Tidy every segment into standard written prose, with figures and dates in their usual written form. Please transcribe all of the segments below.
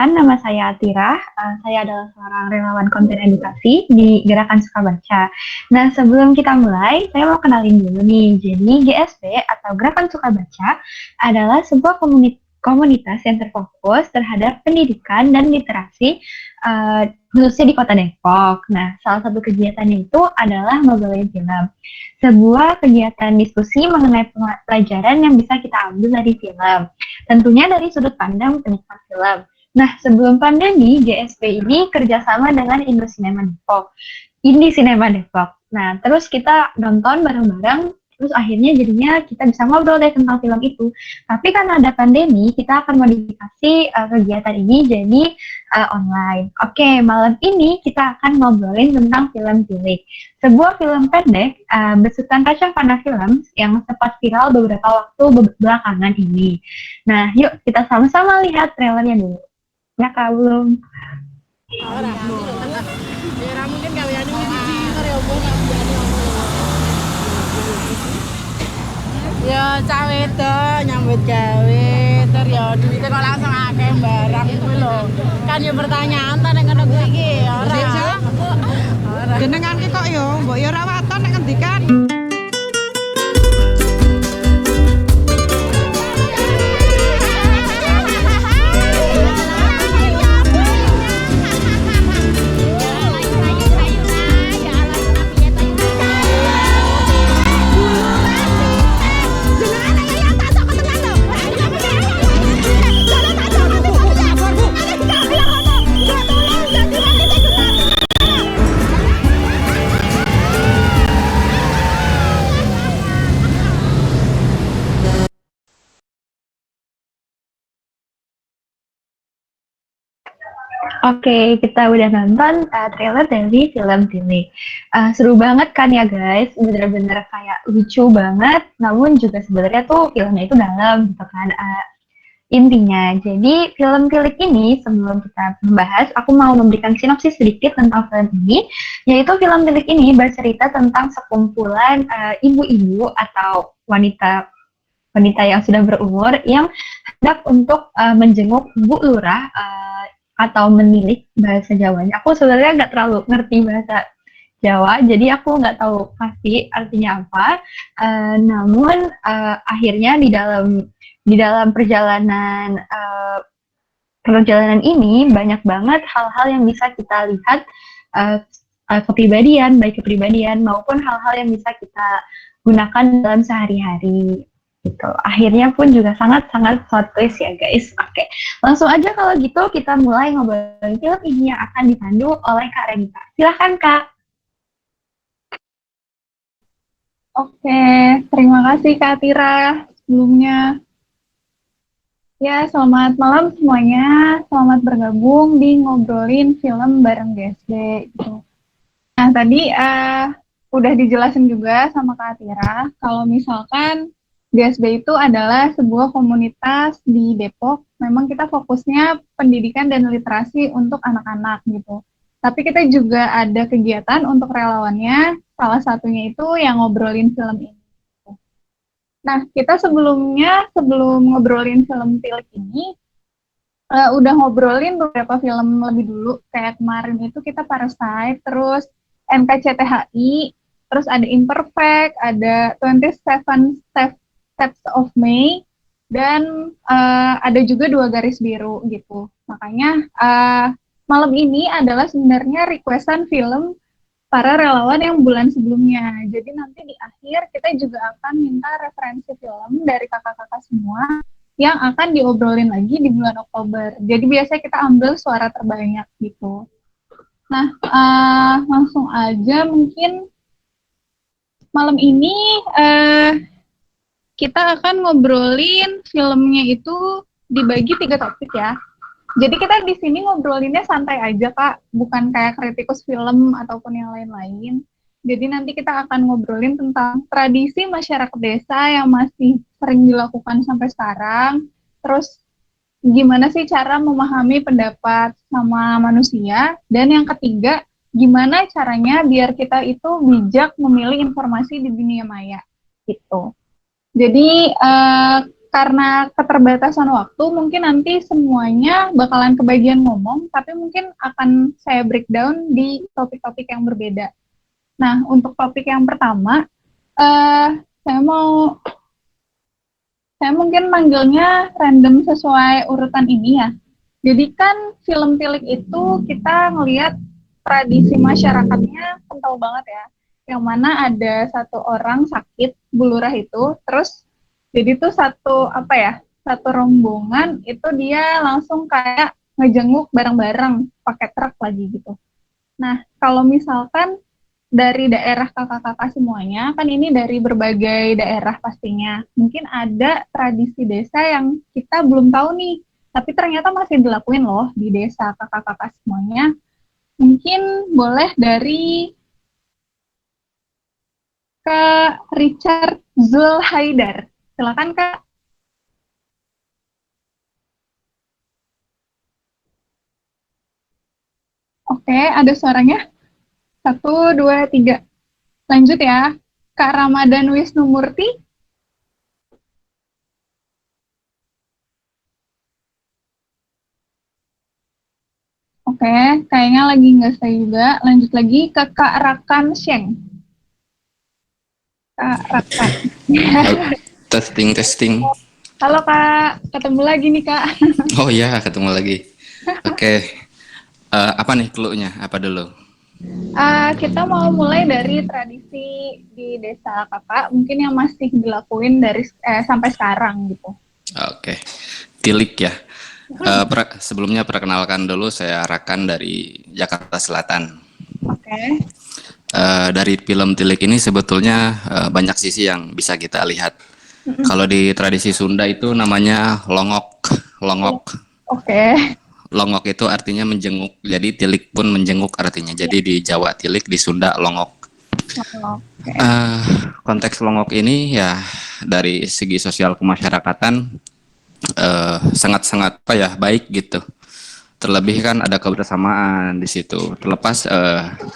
Nama saya Atira. Saya adalah seorang relawan konten edukasi di Gerakan Suka Baca. Nah, sebelum kita mulai, saya mau kenalin dulu nih. Jadi, GSB atau Gerakan Suka Baca adalah sebuah komunitas yang terfokus terhadap pendidikan dan literasi, khususnya di Kota Depok. Nah, salah satu kegiatannya itu adalah ngobrolin film. Sebuah kegiatan diskusi mengenai pelajaran yang bisa kita ambil dari film. Tentunya dari sudut pandang penikmat film. Nah, sebelum pandemi, GSP ini kerjasama dengan Indie Cinema Depok. Nah, terus kita nonton bareng-bareng, terus akhirnya jadinya kita bisa ngobrol deh tentang film itu. Tapi karena ada pandemi, kita akan modifikasi kegiatan ini jadi online. Oke, malam ini kita akan ngobrolin tentang film Tilik. Sebuah film pendek besutan Kaca Pana Film yang sempat viral beberapa waktu belakangan ini. Nah, yuk kita sama-sama lihat trailernya dulu. Ya, Kak, belum. Ya cah wedok nyambut gawe terus ya duwite kok langsung akeh barang kuwi lho. Kan ya pertanyaan ta nek ngono kuwi iki ora. Jenengan ki kok ya mbok ya ora waton nek ngendikan. Oke, kita udah nonton trailer dari film Tilik. Seru banget kan ya guys, bener-bener kayak lucu banget, namun juga sebenarnya tuh filmnya itu dalam gitu kan. Intinya, jadi film Tilik ini sebelum kita membahas, aku mau memberikan sinopsis sedikit tentang film ini, yaitu film Tilik ini bercerita tentang sekumpulan ibu-ibu atau wanita yang sudah berumur yang hendak untuk menjenguk Bu Lurah atau menilik bahasa Jawanya. Aku sebenarnya nggak terlalu ngerti bahasa Jawa, jadi aku nggak tahu pasti artinya apa. Namun akhirnya di dalam perjalanan ini banyak banget hal-hal yang bisa kita lihat, baik kepribadian maupun hal-hal yang bisa kita gunakan dalam sehari-hari. Gitu. Akhirnya pun juga sangat-sangat plot twist ya guys. Oke, langsung aja kalau gitu kita mulai ngobrolin film ini yang akan dipandu oleh Kak Renita. Silahkan Kak. Oke, terima kasih Kak Tira sebelumnya. Ya, selamat malam semuanya. Selamat bergabung di ngobrolin film bareng GSD. Gitu. Nah, tadi udah dijelasin juga sama Kak Tira, kalau misalkan GSB itu adalah sebuah komunitas di Depok. Memang kita fokusnya pendidikan dan literasi untuk anak-anak gitu. Tapi kita juga ada kegiatan untuk relawannya. Salah satunya itu yang ngobrolin film ini. Nah, kita sebelum ngobrolin film Tilik ini, udah ngobrolin beberapa film lebih dulu. Kayak kemarin itu kita Parasite, terus NKCTHI, terus ada Imperfect, ada 27 Steps of May, dan ada juga 2 Garis Biru gitu. Makanya malam ini adalah sebenarnya requestan film para relawan yang bulan sebelumnya. Jadi nanti di akhir kita juga akan minta referensi film dari kakak-kakak semua yang akan diobrolin lagi di bulan Oktober. Jadi biasanya kita ambil suara terbanyak gitu. Nah, langsung aja mungkin malam ini kita akan ngobrolin filmnya itu dibagi 3 topik ya. Jadi kita di sini ngobrolinnya santai aja Kak, bukan kayak kritikus film ataupun yang lain-lain. Jadi nanti kita akan ngobrolin tentang tradisi masyarakat desa yang masih sering dilakukan sampai sekarang. Terus gimana sih cara memahami pendapat sama manusia. Dan yang ketiga, gimana caranya biar kita itu bijak memilih informasi di dunia maya gitu. Jadi karena keterbatasan waktu, mungkin nanti semuanya bakalan kebagian ngomong, tapi mungkin akan saya breakdown di topik-topik yang berbeda. Nah, untuk topik yang pertama, saya mungkin manggilnya random sesuai urutan ini ya. Jadi kan film tilik itu kita ngelihat tradisi masyarakatnya kental banget ya. Yang mana ada satu orang sakit, bulurah itu, terus jadi tuh satu rombongan itu dia langsung kayak ngejenguk bareng-bareng pakai truk lagi gitu. Nah, kalau misalkan dari daerah kakak-kakak semuanya, kan ini dari berbagai daerah pastinya. Mungkin ada tradisi desa yang kita belum tahu nih, tapi ternyata masih dilakuin loh di desa kakak-kakak semuanya. Mungkin boleh dari Kak Richard Zulhaidar. Silakan Kak. Oke, ada suaranya. 1, 2, 3. Lanjut ya. Kak Ramadan Wisnumurti. Oke, kayaknya lagi nggak saya juga. Lanjut lagi ke Kak Rakan Sheng. Kak Rakan. Testing, testing. Halo Kak, ketemu lagi nih Kak. Oh iya, ketemu lagi. Oke. Apa nih clue-nya? Apa dulu? Kita mau mulai dari tradisi di desa Kakak, mungkin yang masih dilakuin dari sampai sekarang gitu. Oke. Tilik ya. Sebelumnya perkenalkan dulu, saya Rakan dari Jakarta Selatan. Oke. Dari film Tilik ini sebetulnya banyak sisi yang bisa kita lihat. Kalau di tradisi Sunda itu namanya longok. Longok. Oke. Longok itu artinya menjenguk. Jadi tilik pun menjenguk artinya. Jadi di Jawa tilik, di Sunda longok. Oke. Konteks longok ini ya dari segi sosial kemasyarakatan sangat-sangat baik gitu. Terlebih kan ada kebersamaan di situ. Terlepas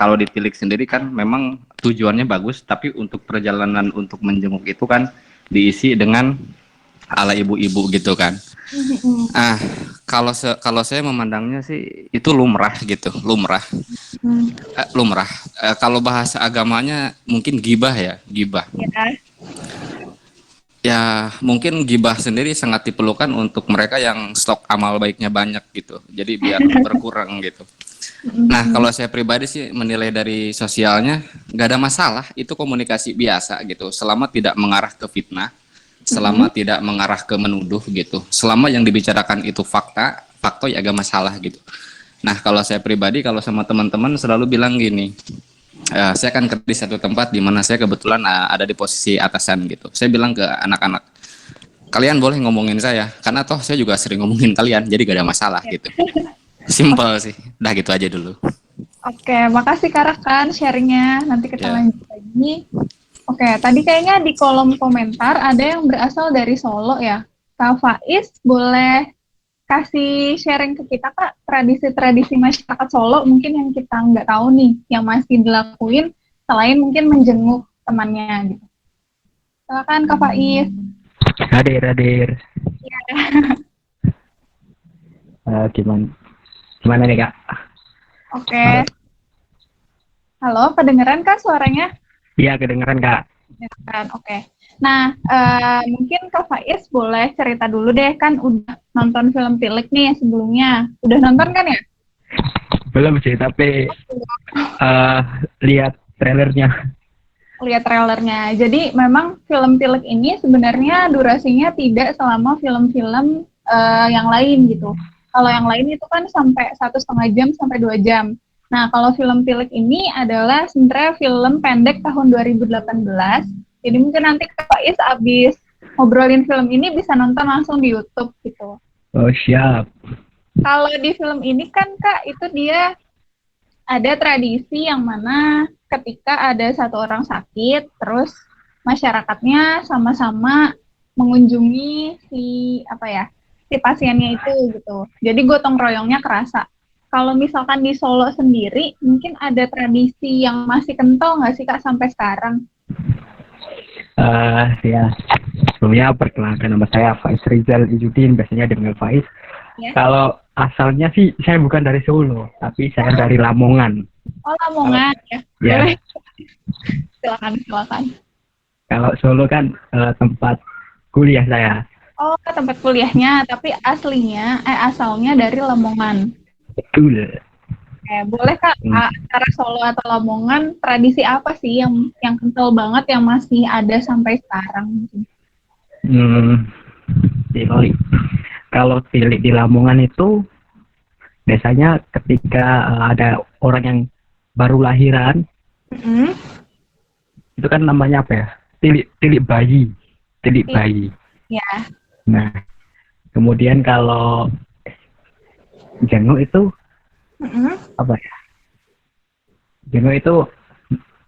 kalau di tilik sendiri kan memang tujuannya bagus, tapi untuk perjalanan untuk menjenguk itu kan diisi dengan ala ibu-ibu gitu kan. Kalau saya memandangnya sih itu lumrah gitu, lumrah. Lumrah. Kalau bahasa agamanya mungkin gibah ya, gibah. Ya mungkin gibah sendiri sangat diperlukan untuk mereka yang stok amal baiknya banyak gitu. Jadi biar berkurang gitu. Nah kalau saya pribadi sih menilai dari sosialnya nggak ada masalah, itu komunikasi biasa gitu. Selama tidak mengarah ke fitnah, selama tidak mengarah ke menuduh gitu. Selama yang dibicarakan itu fakta ya agak masalah gitu. Nah kalau saya pribadi, kalau sama teman-teman selalu bilang gini, saya kan kerja di satu tempat di mana saya kebetulan ada di posisi atasan gitu. Saya bilang ke anak-anak, kalian boleh ngomongin saya, karena toh saya juga sering ngomongin kalian, jadi gak ada masalah gitu. Simple sih, udah gitu aja dulu. Oke, makasih Kak Rakan sharingnya. Nanti kita lanjut lagi. Oke, tadi kayaknya di kolom komentar ada yang berasal dari Solo ya. Kak Faiz boleh kasih sharing ke kita Kak, tradisi-tradisi masyarakat Solo mungkin yang kita nggak tahu nih, yang masih dilakuin selain mungkin menjenguk temannya gitu. Silakan Kak Faiz. Hadir. Ya. Gimana nih Kak? Oke. Halo, kedengeran Kak suaranya? Iya, kedengeran Kak. Kedengeran, oke. Nah, mungkin Kak Faiz boleh cerita dulu deh, kan udah nonton film Tilik nih sebelumnya. Udah nonton kan ya? Belum sih, tapi lihat trailernya. Lihat trailernya. Jadi memang film Tilik ini sebenarnya durasinya tidak selama film-film yang lain gitu. Kalau yang lain itu kan sampai 1,5 jam sampai 2 jam. Nah, kalau film Tilik ini adalah sebenarnya film pendek tahun 2018. Jadi mungkin nanti Kak Faiz abis ngobrolin film ini bisa nonton langsung di YouTube gitu. Oh, siap. Kalau di film ini kan Kak, itu dia ada tradisi yang mana ketika ada satu orang sakit, terus masyarakatnya sama-sama mengunjungi si pasiennya itu gitu. Jadi gotong royongnya kerasa. Kalau misalkan di Solo sendiri, mungkin ada tradisi yang masih kental nggak sih Kak sampai sekarang? Ya, sebelumnya perkenalkan nama saya Faiz Rizal Izudin, biasanya dengan Faiz. Ya. Kalau asalnya sih saya bukan dari Solo, tapi saya dari Lamongan. Oh, Lamongan ya. Ya, Boleh. Silakan. kalau Solo kan tempat kuliah saya. Oh, tempat kuliahnya, tapi asalnya dari Lamongan. Betul. Boleh Kak, antara Solo atau Lamongan, tradisi apa sih yang kental banget yang masih ada sampai sekarang? Tilik. Kalau tilik di Lamongan itu biasanya ketika ada orang yang baru lahiran, itu kan namanya apa ya? Tilik bayi. Ya. Nah, kemudian kalau jenguk itu apa ya? Jenguk itu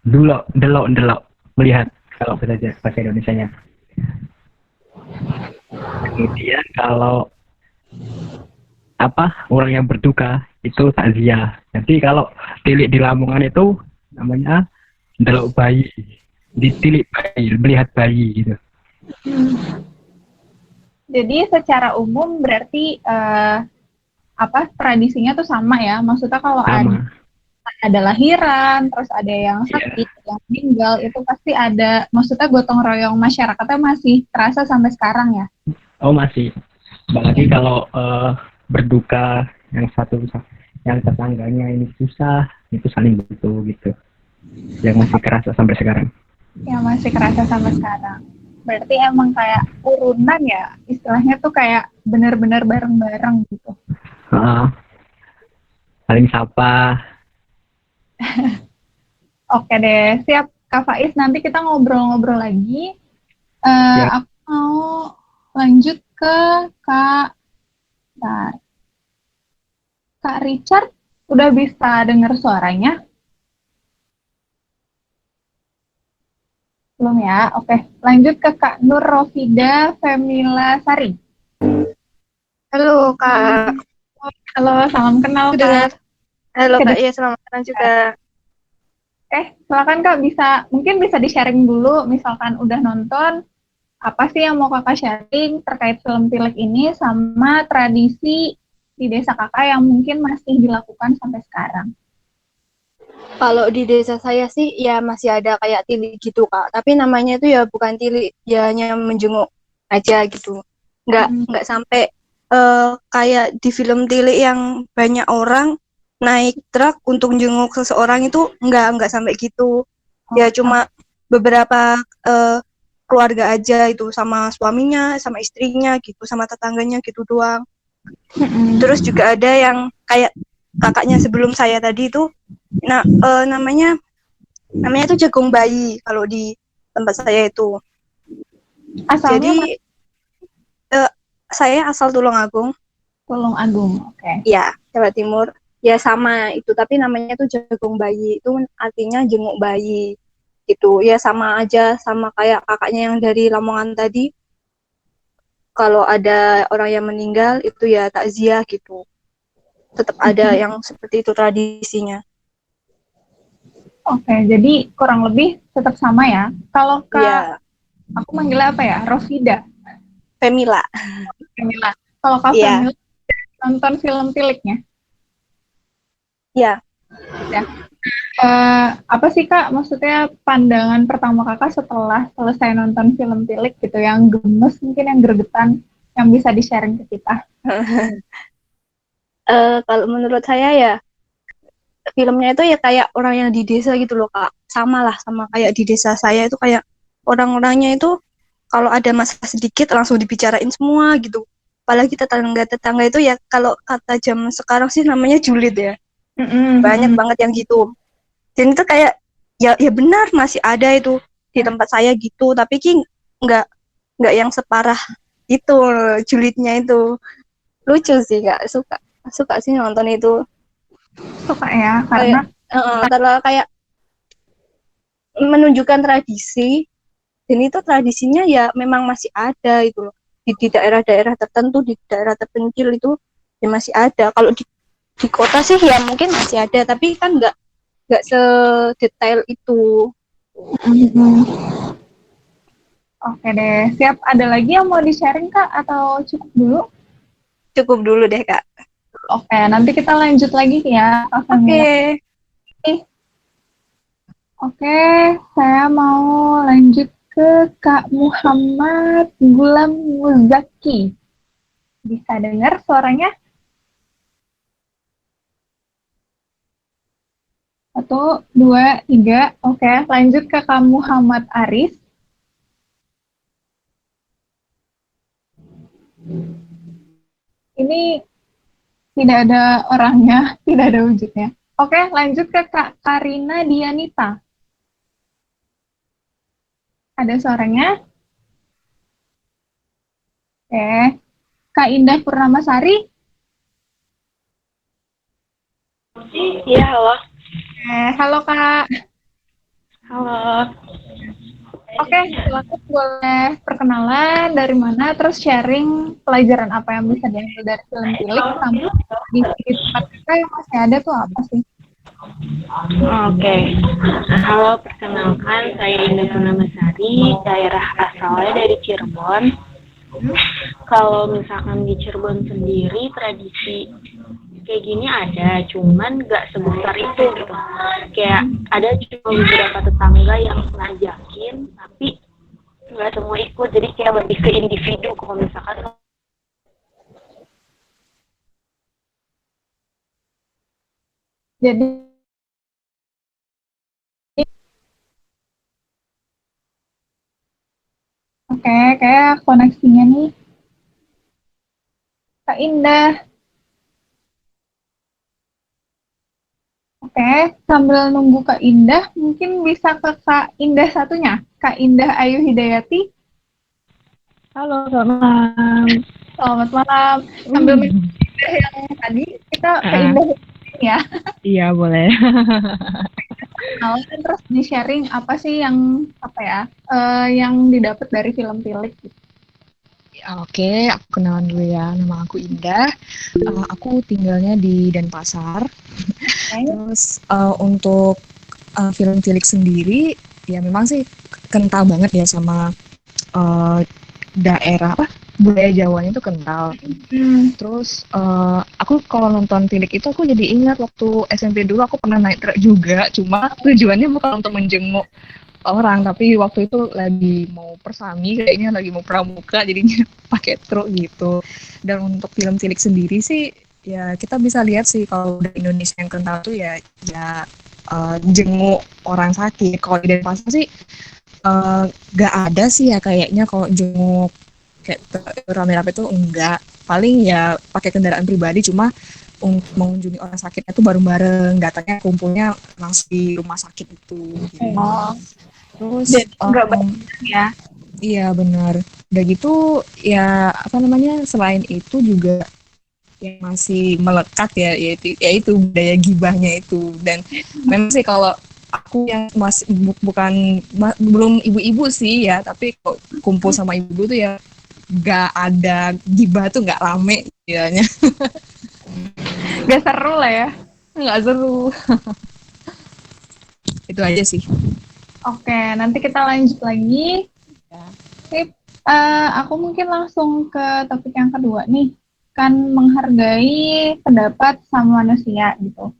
delok melihat kalau bahasa Indonesianya. Kemudian kalau orang yang berduka itu takziah. Jadi kalau tilik di Lamongan itu namanya delok bayi, ditilik bayi, melihat bayi gitu. Jadi secara umum berarti tradisinya tuh sama ya? Maksudnya kalau ada lahiran, terus ada yang sakit, yang meninggal, itu pasti ada, maksudnya gotong royong masyarakatnya masih terasa sampai sekarang ya? Oh masih. Apalagi kalau berduka yang tetangganya ini susah, itu saling bantu gitu. Yang masih kerasa sampai sekarang. Yang masih kerasa sampai sekarang. Berarti emang kayak urunan ya, istilahnya tuh kayak benar-benar bareng-bareng gitu. Saling sapa. Oke deh, siap Kak Faiz. Nanti kita ngobrol-ngobrol lagi. Aku mau lanjut ke Kak Richard. Udah bisa dengar suaranya? Belum ya? Oke, lanjut ke Kak Nur Rofida Femila Sari. Halo Kak. Halo, salam kenal Kak. Dengar. Halo Kak, iya selamat kenal juga. Silakan Kak, mungkin bisa di-sharing dulu, misalkan udah nonton, apa sih yang mau Kakak sharing terkait film Tilik ini sama tradisi di desa Kakak yang mungkin masih dilakukan sampai sekarang? Kalau di desa saya sih ya masih ada kayak tilik gitu Kak, tapi namanya itu ya bukan tilik, ya hanya menjenguk aja gitu. Nggak sampai kayak di film Tilik yang banyak orang naik truk untuk jenguk seseorang itu nggak sampai gitu. Ya cuma beberapa keluarga aja itu, sama suaminya, sama istrinya gitu, sama tetangganya gitu doang. Terus juga ada yang kayak kakaknya sebelum saya tadi itu, namanya itu jagung bayi kalau di tempat saya itu. Asalnya jadi saya asal Tulungagung. Oke. Ya, Jawa Timur. Ya sama itu, tapi namanya tuh jagung bayi. Itu artinya jenguk bayi. Gitu. Ya sama aja, sama kayak kakaknya yang dari Lamongan tadi. Kalau ada orang yang meninggal, itu ya takziah gitu. Tetap ada yang seperti itu tradisinya. Oke, jadi kurang lebih tetap sama ya. Kalau Kak, aku manggilnya apa ya? Rofida. Femila. Kalau Kak Femila nonton film Tiliknya? Iya. Ya. Apa sih Kak, maksudnya pandangan pertama Kakak setelah selesai nonton film Tilik gitu, yang gemes mungkin, yang gregetan, yang bisa di-sharing ke kita? Kalau menurut saya ya, filmnya itu ya kayak orang yang di desa gitu loh Kak. Sama kayak di desa saya itu, kayak orang-orangnya itu kalau ada masalah sedikit langsung dibicarain semua gitu. Apalagi tetangga itu ya, kalau kata zaman sekarang sih namanya julid ya. Banyak banget yang gitu. Dan itu kayak ya benar masih ada itu di tempat saya gitu, tapi nggak yang separah itu julidnya itu. Lucu sih Kak, suka sih nonton itu. Suka ya, karena kayak menunjukkan tradisi. Dan itu tradisinya ya memang masih ada itu loh. Di daerah-daerah tertentu, di daerah terpencil itu ya masih ada. Kalau di kota sih ya mungkin masih ada, tapi kan nggak sedetail itu. Oke deh, siap. Ada lagi yang mau di-sharing Kak atau cukup dulu? Cukup dulu deh, Kak. Oke, nanti kita lanjut lagi ya, Kak Oke. Famila. Oke, saya mau lanjut ke Kak Muhammad Gulam Muzaki. Bisa dengar suaranya? Satu, dua, tiga. Oke, lanjut ke Kak Muhammad Aris. Ini tidak ada orangnya, tidak ada wujudnya. Oke, lanjut ke Kak Karina Dianita. Ada suaranya? Oke. Kak Indah Purnamasari. Iya, halo. Halo Kak. Halo. Oke, silakan boleh perkenalan dari mana, terus sharing pelajaran apa yang bisa diambil dari film Tilik sama di tempat kita yang masih ada tuh apa sih? Oke. Halo, perkenalkan saya Indah Purnamasari, daerah asalnya dari Cirebon. Kalau misalkan di Cirebon sendiri tradisi kayak gini ada, cuman nggak sebesar itu gitu. Kayak ada cuma beberapa tetangga yang ngajakin, tapi nggak semua ikut. Jadi kayak lebih ke individu kalau misalkan. Jadi, oke, kayak koneksinya nih, Kak Indah. Oke, sambil nunggu Kak Indah, mungkin bisa ke Kak Indah satunya, Kak Indah Ayu Hidayati. Halo, selamat malam. Selamat malam. Sambil Indah yang tadi, kita ke Indah yang ya. Iya, boleh. Kenalan terus di-sharing apa sih yang yang didapat dari film Tilik gitu. Oke, aku kenalan dulu ya. Nama aku Indah. Aku tinggalnya di Denpasar. Terus untuk film Tilik sendiri, ya memang sih kental banget ya sama daerah budaya Jawanya itu kental. Terus aku kalau nonton Tilik itu aku jadi ingat waktu SMP dulu aku pernah naik truk juga. Cuma tujuannya bukan untuk menjenguk orang, tapi waktu itu lagi mau persami, kayaknya lagi mau pramuka, jadinya pakai truk gitu. Dan untuk film Tilik sendiri sih, ya kita bisa lihat sih kalau di Indonesia yang kental tuh ya jenguk orang sakit. Kalau di Denpasar sih gak ada sih ya kayaknya kalau jenguk kayak rame-rame itu enggak. Paling ya pakai kendaraan pribadi, cuma untuk mengunjungi orang sakitnya tuh bareng-bareng, datangnya kumpulnya langsung di rumah sakit itu. Gitu. Terus enggak banyak ya. Iya benar. Udah gitu ya selain itu juga yang masih melekat ya yaitu budaya gibahnya itu. Dan memang sih kalau aku yang masih belum ibu-ibu sih ya, tapi kok kumpul sama ibu tuh ya gak ada gibah tuh, gak rame kiranya. Gak seru lah ya. Gak seru. Itu aja sih. Oke, nanti kita lanjut lagi. Sip. Aku mungkin langsung ke topik yang kedua nih. Kan menghargai pendapat sama manusia gitu.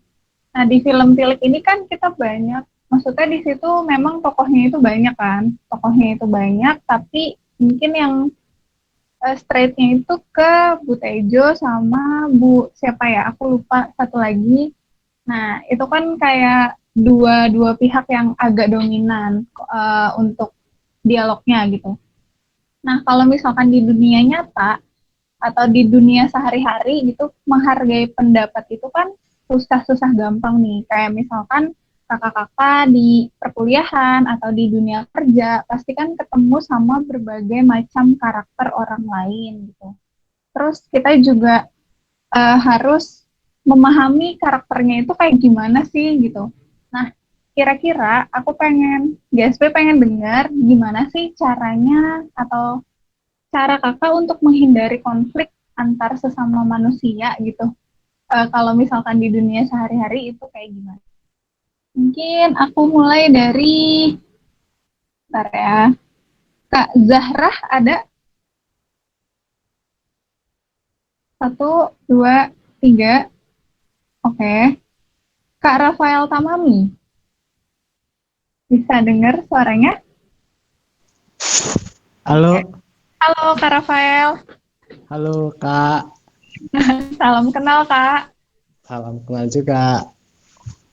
Nah, di film Tilik ini kan kita banyak, maksudnya di situ memang tokohnya itu banyak kan. Tokohnya itu banyak, tapi mungkin yang straight-nya itu ke Bu Tejo sama Bu siapa ya, aku lupa satu lagi. Nah, itu kan kayak dua pihak yang agak dominan untuk dialognya gitu. Nah, kalau misalkan di dunia nyata atau di dunia sehari-hari gitu, menghargai pendapat itu kan susah-susah gampang nih. Kayak misalkan kakak-kakak di perkuliahan atau di dunia kerja, pasti kan ketemu sama berbagai macam karakter orang lain gitu. Terus kita juga harus memahami karakternya itu kayak gimana sih gitu. Nah, kira-kira aku GSP pengen dengar gimana sih caranya atau cara kakak untuk menghindari konflik antar sesama manusia gitu. Kalau misalkan di dunia sehari-hari itu kayak gimana? Mungkin aku mulai dari, bentar ya. Kak Zahrah ada? 1, 2, 3. Oke. Kak Rafael Tamami. Bisa dengar suaranya? Halo, Halo Kak Rafael. halo Kak. Salam kenal Kak. Salam kenal juga.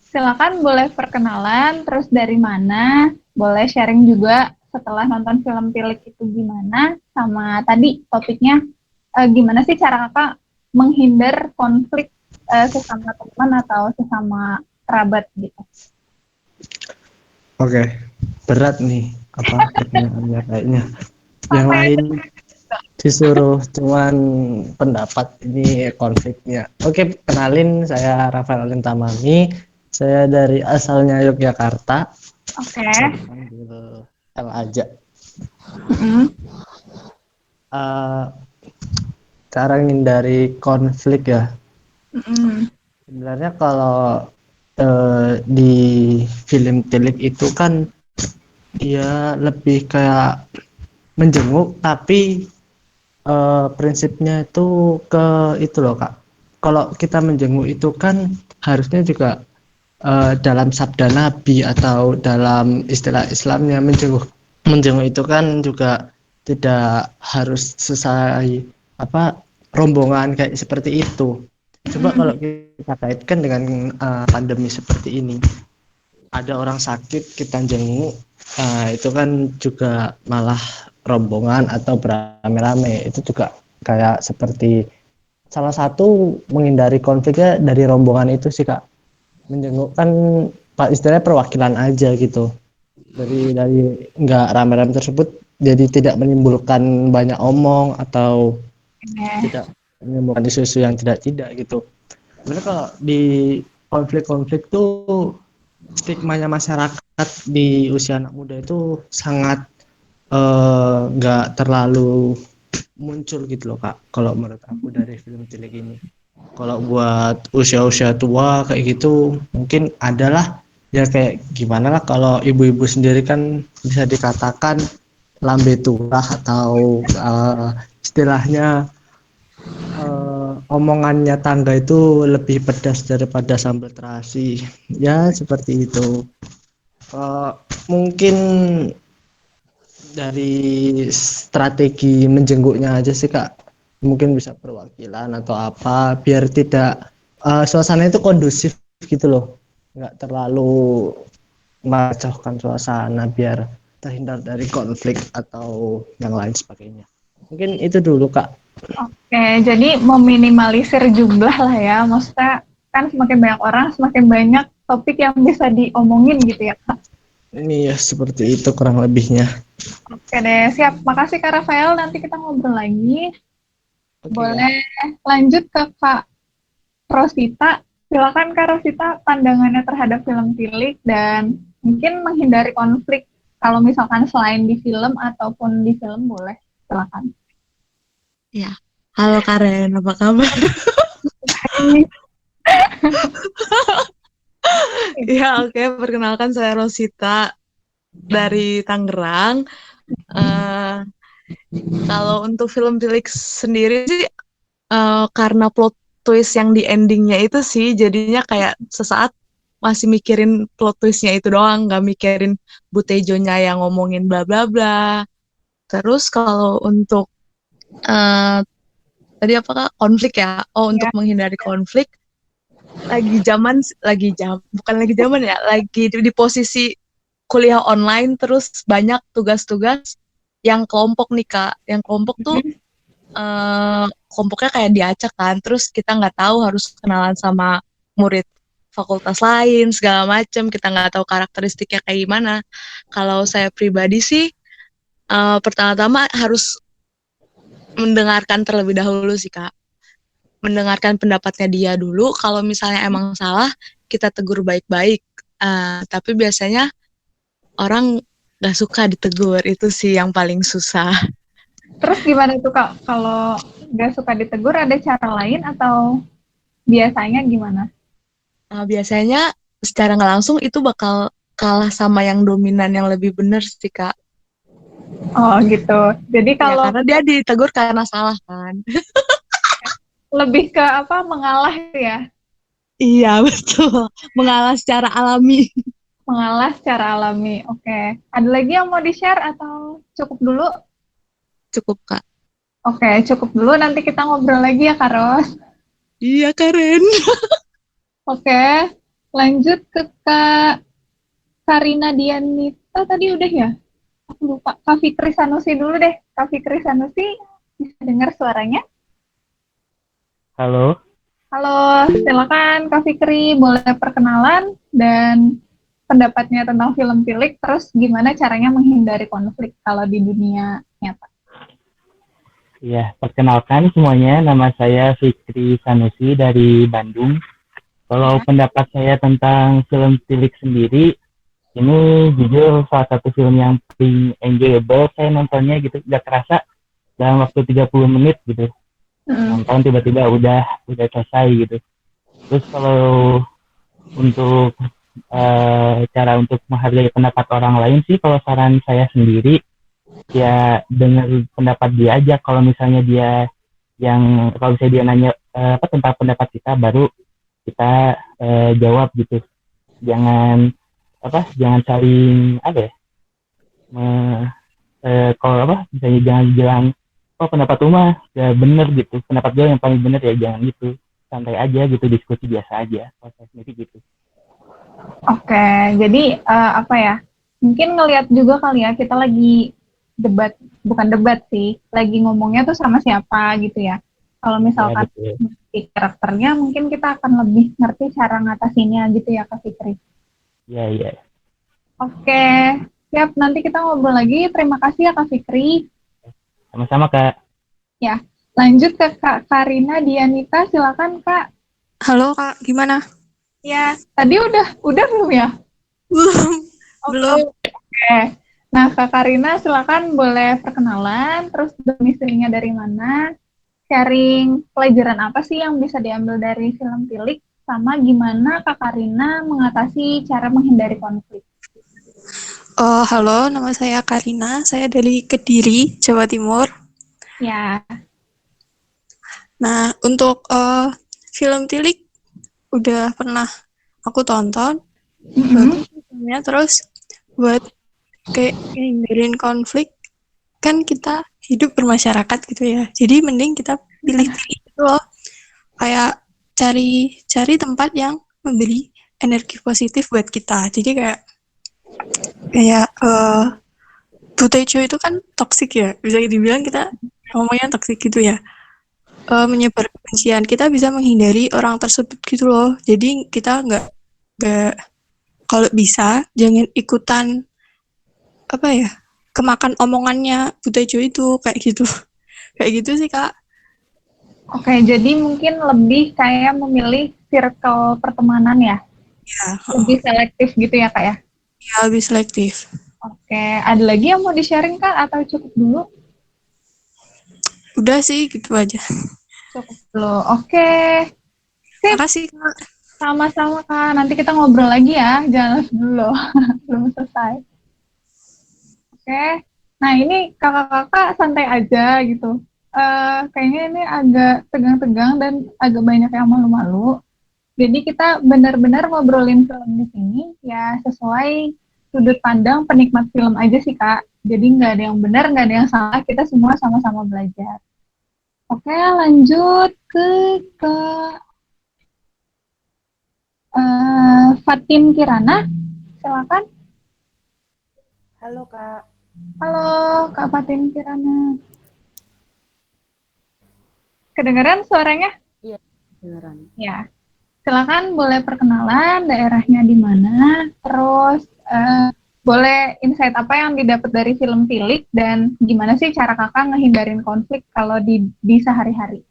Silakan boleh perkenalan, terus dari mana? Boleh sharing juga setelah nonton film Tilik itu gimana? Sama tadi topiknya gimana sih cara kakak menghindar konflik sesama teman atau sesama kerabat gitu? Oke, berat nih apa pertanyaannya kayaknya. Yang Santai lain aja. disuruh cuman pendapat ini konfliknya. Oke, kenalin saya Rafael Alin Tamami. Saya dari asalnya Yogyakarta. Oke. Panggil El aja. Mm-mm. Eh, Cara menghindari konflik ya. Mm-mm. Sebenarnya kalau di film Tilik itu kan dia lebih kayak menjenguk, tapi prinsipnya itu ke itu loh Kak. Kalau kita menjenguk itu kan harusnya juga dalam sabda Nabi atau dalam istilah Islamnya menjenguk. Menjenguk itu kan juga tidak harus sesuai apa rombongan kayak seperti itu. Coba kalau kita kaitkan dengan pandemi seperti ini, ada orang sakit kita jenguk, itu kan juga malah rombongan atau beramai-ramai, itu juga kayak seperti salah satu menghindari konfliknya dari rombongan itu sih Kak. Menjenguk kan pak istilahnya perwakilan aja gitu, dari nggak rame-rame tersebut, jadi tidak menimbulkan banyak omong atau tidak menimbulkan isu-isu yang tidak gitu. Sebenarnya kalau di konflik-konflik tuh stigmanya masyarakat di usia anak muda itu sangat nggak terlalu muncul gitu loh Kak, kalau menurut aku dari film Tilik ini. Kalau buat usia-usia tua kayak gitu mungkin adalah ya kayak gimana lah, kalau ibu-ibu sendiri kan bisa dikatakan lambe tua atau istilahnya omongannya tangga itu lebih pedas daripada sambal terasi, ya seperti itu. Mungkin dari strategi menjengguknya aja sih Kak, mungkin bisa perwakilan atau apa biar tidak suasana itu kondusif gitu loh, nggak terlalu memecahkan suasana, biar terhindar dari konflik atau yang lain sebagainya. Mungkin itu dulu Kak. Oke, jadi meminimalisir jumlah lah ya. Maksudnya kan semakin banyak orang, semakin banyak topik yang bisa diomongin gitu ya Kak. Ini ya seperti itu kurang lebihnya. Oke deh, siap. Makasih Kak Rafael, nanti kita ngobrol lagi. Oke. Boleh lanjut ke Kak Rosita. Silakan Kak Rosita, pandangannya terhadap film Tilik dan mungkin menghindari konflik kalau misalkan selain di film ataupun di film boleh. Silakan. Ya, halo Karen, apa kabar? Ya, oke, perkenalkan saya Rosita dari Tangerang. Kalau untuk film Tilik sendiri sih, karena plot twist yang di endingnya itu sih, jadinya kayak sesaat masih mikirin plot twistnya itu doang, nggak mikirin Butejonya yang ngomongin bla bla bla. Terus kalau untuk tadi apa Kak? Konflik ya? Oh, untuk menghindari konflik, bukan lagi zaman ya, lagi di posisi kuliah online, terus banyak tugas-tugas yang kelompok nih Kak. Yang kelompok tuh kelompoknya kayak diacak kan, terus kita nggak tahu harus kenalan sama murid fakultas lain segala macam, kita nggak tahu karakteristiknya kayak gimana. Kalau saya pribadi sih pertama-tama harus mendengarkan terlebih dahulu sih Kak, mendengarkan pendapatnya dia dulu. Kalau misalnya emang salah, kita tegur baik-baik. Tapi biasanya orang nggak suka ditegur, itu sih yang paling susah. Terus gimana tuh Kak, kalau nggak suka ditegur ada cara lain atau biasanya gimana? Biasanya secara nggak langsung itu bakal kalah sama yang dominan yang lebih benar sih Kak. Oh gitu. Jadi Ya, kalau karena dia ditegur karena salah kan. lebih ke apa mengalah gitu ya, Iya, betul. Mengalah secara alami. mengalah secara alami. Oke. Ada lagi yang mau di-share atau cukup dulu? Cukup, Kak. Oke, cukup dulu. Nanti kita ngobrol lagi ya, Kak Ros. Iya, Karen. Oke, lanjut ke Kak Karina Dianita tadi udah ya? Aku lupa. Kak Fikri Sanusi dulu deh. Kak Fikri Sanusi, bisa dengar suaranya? Halo, Halo, silakan Kak Fikri, boleh perkenalan dan pendapatnya tentang film Tilik, terus gimana caranya menghindari konflik kalau di dunia nyata. ya perkenalkan semuanya, nama saya Fikri Sanusi dari Bandung. Kalau Ya. pendapat saya tentang film Tilik sendiri, ini jujur salah satu film yang paling enjoyable saya nontonnya gitu, gak kerasa dalam waktu 30 menit gitu. Nonton tiba-tiba udah selesai gitu. Terus kalau untuk cara untuk menghargai pendapat orang lain sih, kalau saran saya sendiri ya dengar pendapat dia aja. Kalau misalnya dia kalau misalnya dia nanya apa tentang pendapat kita, baru kita jawab gitu. Jangan saling apa ya, kalau apa misalnya jangan bilang oh pendapat Uma ya bener gitu, pendapat gue yang paling bener, ya jangan gitu. Santai aja gitu, diskusi biasa aja kalau saya sendiri gitu. Oke, jadi apa ya? Mungkin ngelihat juga kali ya, kita lagi debat, bukan debat sih, lagi ngomongnya tuh sama siapa gitu ya. Kalau Ya misalkan betul. di karakternya, mungkin kita akan lebih ngerti cara ngatasinnya gitu ya, Kak Fikri. Ya ya. Oke, siap. Nanti kita ngobrol lagi. Terima kasih ya, Kak Fikri. Sama-sama Kak. Ya, lanjut ke Kak Karina Dianita. Silakan, Kak. Halo Kak, gimana? Ya, tadi udah belum ya? Belum, belum. Oke. Nah, Kak Karina, silakan boleh perkenalan, terus domisilinya dari mana, sharing pelajaran apa sih yang bisa diambil dari film Tilik, sama gimana Kak Karina mengatasi cara menghindari konflik. Halo, nama saya Karina. Saya dari Kediri, Jawa Timur. Ya. Nah, untuk film Tilik udah pernah aku tonton. Bagus filmnya. Terus buat kayak hindarin konflik, kan kita hidup bermasyarakat gitu ya. Jadi mending kita pilih gitu loh. Kayak cari tempat yang memberi energi positif buat kita. Jadi kayak Butejo itu kan toksik ya, bisa dibilang kita ngomongnya toksik gitu ya, menyebar kebencian. Kita bisa menghindari orang tersebut gitu loh. Jadi kita nggak kalau bisa jangan ikutan apa ya, kemakan omongannya Butejo itu kayak gitu. Kayak gitu sih Kak. Oke, jadi mungkin lebih kayak memilih circle pertemanan ya, Ya, lebih selektif gitu ya Kak ya. ya lebih selektif. Oke, ada lagi yang mau di-sharing Kak atau cukup dulu? Udah sih gitu aja. Cukup dulu. Oke. Sip. Makasih Kak. Sama-sama Kak. Nanti kita ngobrol lagi ya. Jangan live dulu. Belum selesai. Oke. Nah, ini kakak-kakak santai aja gitu. Kayaknya ini agak tegang-tegang dan agak banyak yang malu-malu. Jadi kita benar-benar ngobrolin film di sini ya sesuai sudut pandang penikmat film aja sih Kak. Jadi nggak ada yang benar, nggak ada yang salah. Kita semua sama-sama belajar. Oke, lanjut ke Fatin Kirana. Silakan. Halo Kak. Halo Kak Fatin Kirana. Kedengaran suaranya? Iya, beneran. Ya. Silakan boleh perkenalan daerahnya di mana, terus boleh insight apa yang didapat dari film Tilik dan gimana sih cara kakak ngehindarin konflik kalau di sehari-hari?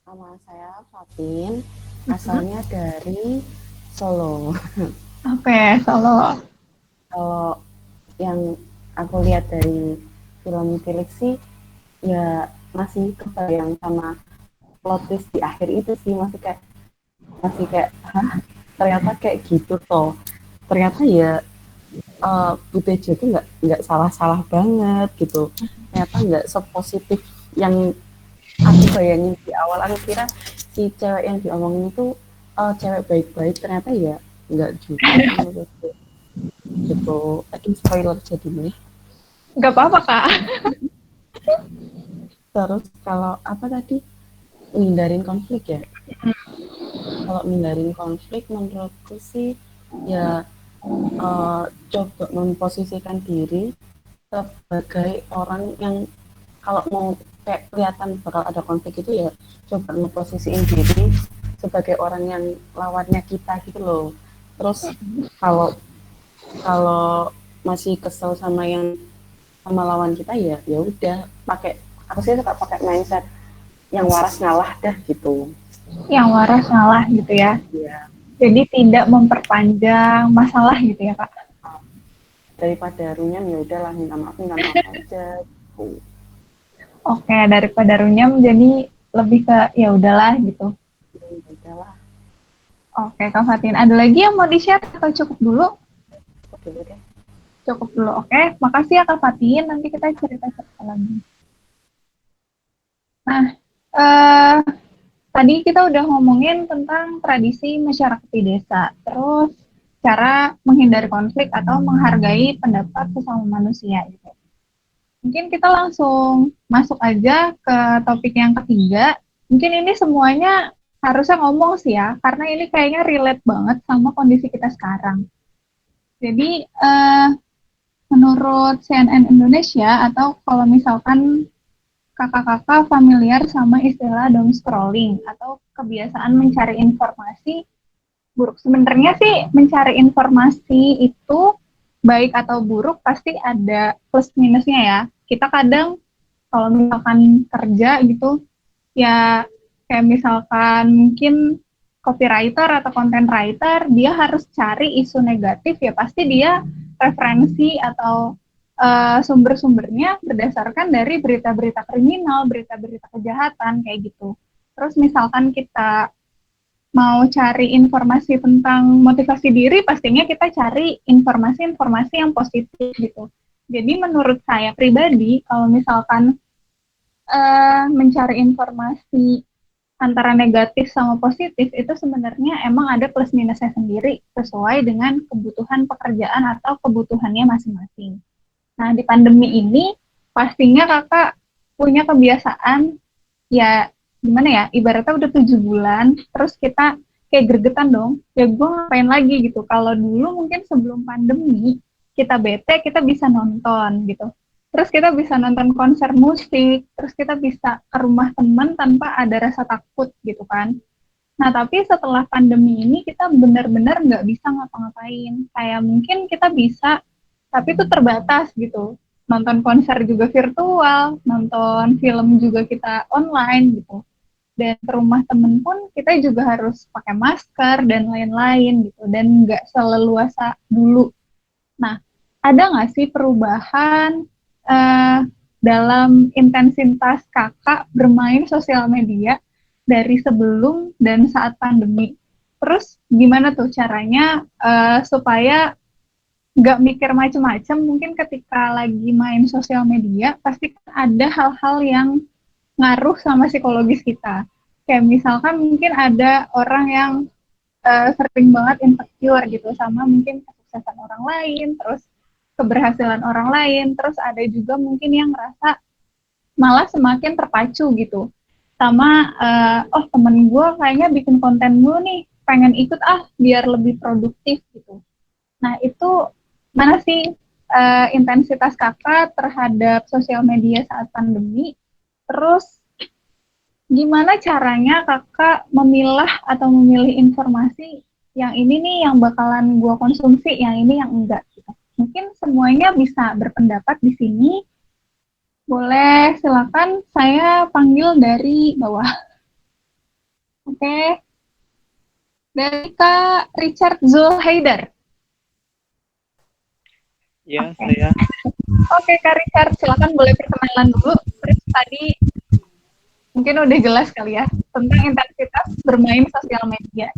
Nama saya Fatin, asalnya dari Solo. Oke, Solo. Kalau yang aku lihat dari film Tilik sih, ya masih kebayang sama plot twist di akhir itu sih, masih kayak hah, ternyata kayak gitu toh. Ternyata ya Bu Tejo tuh nggak salah-salah banget gitu. Ternyata nggak sepositif yang aku bayangin di awal. Aku kira si cewek yang diomongin itu cewek baik-baik, ternyata ya nggak juga menurutku gitu. Aduh, spoiler jadinya. Nggak apa-apa, Kak. Terus kalau apa tadi, hindarin konflik ya, kalau hindarin konflik menurutku sih ya coba memposisikan diri sebagai orang yang kalau mau kayak kelihatan bakal ada konflik itu ya coba memposisiin diri sebagai orang yang lawannya kita gitu loh. Terus kalau masih kesel sama lawan kita ya udah pakai, aku sih suka pakai mindset yang waras ngalah dah gitu. Yang waras ngalah gitu ya. Iya. Jadi tidak memperpanjang masalah gitu ya, Kak. Daripada runyam ya udahlah, minta maaf aja gitu. Oke, daripada runyam jadi lebih ke ya udahlah gitu. Ya udahlah. Oke, Kak Fatin, ada lagi yang mau di-share atau cukup dulu? Dulu deh. Cukup dulu, oke. Makasih ya Kak Fatin, nanti kita cerita-cerita lagi. Nah, tadi kita udah ngomongin tentang tradisi masyarakat di desa, terus cara menghindari konflik atau menghargai pendapat sesama manusia gitu. Mungkin kita langsung masuk aja ke topik yang ketiga. Mungkin ini semuanya harusnya ngomong sih ya, karena ini kayaknya relate banget sama kondisi kita sekarang. Jadi, menurut CNN Indonesia, atau kalau misalkan kakak-kakak familiar sama istilah doom scrolling atau kebiasaan mencari informasi buruk. Sebenarnya sih mencari informasi itu baik atau buruk pasti ada plus minusnya ya. Kita kadang kalau misalkan kerja gitu ya kayak misalkan mungkin copywriter atau content writer, dia harus cari isu negatif ya pasti dia referensi atau sumber-sumbernya berdasarkan dari berita-berita kriminal, berita-berita kejahatan kayak gitu. Terus misalkan kita mau cari informasi tentang motivasi diri, pastinya kita cari informasi-informasi yang positif gitu. Jadi menurut saya pribadi, kalau misalkan mencari informasi antara negatif sama positif, itu sebenarnya emang ada plus minusnya sendiri, sesuai dengan kebutuhan pekerjaan atau kebutuhannya masing-masing. Nah, di pandemi ini, pastinya kakak punya kebiasaan, ya gimana ya, ibaratnya udah 7 bulan, terus kita kayak gregetan dong, ya gue ngapain lagi gitu. Kalau dulu mungkin sebelum pandemi, kita bete, kita bisa nonton gitu. Terus kita bisa nonton konser musik, terus kita bisa ke rumah teman tanpa ada rasa takut gitu kan. Nah, tapi setelah pandemi ini, kita benar-benar nggak bisa ngapa-ngapain. Kayak mungkin kita bisa, tapi itu terbatas gitu. Nonton konser juga virtual, nonton film juga kita online gitu. Dan ke rumah temen pun kita juga harus pakai masker dan lain-lain gitu. Dan nggak seleluasa dulu. Nah, ada nggak sih perubahan dalam intensitas kakak bermain sosial media dari sebelum dan saat pandemi? Terus gimana tuh caranya supaya nggak mikir macam-macam, mungkin ketika lagi main sosial media, pasti ada hal-hal yang ngaruh sama psikologis kita. Kayak misalkan mungkin ada orang yang sering banget insecure gitu, sama mungkin kesuksesan orang lain, terus keberhasilan orang lain, terus ada juga mungkin yang ngerasa malah semakin terpacu gitu. Sama, oh temen gue kayaknya bikin konten gue nih, pengen ikut biar lebih produktif gitu. Nah itu mana sih intensitas kakak terhadap sosial media saat pandemi? Terus gimana caranya kakak memilah atau memilih informasi yang ini nih yang bakalan gue konsumsi, yang ini yang enggak gitu. Mungkin semuanya bisa berpendapat di sini. Boleh silakan, saya panggil dari bawah. Oke. Dari Kak Richard Zulhaidar. Ya, saya. Oke, Kak Richard, silakan boleh perkenalan dulu. Terus tadi mungkin udah jelas kali ya tentang intensitas bermain sosial media.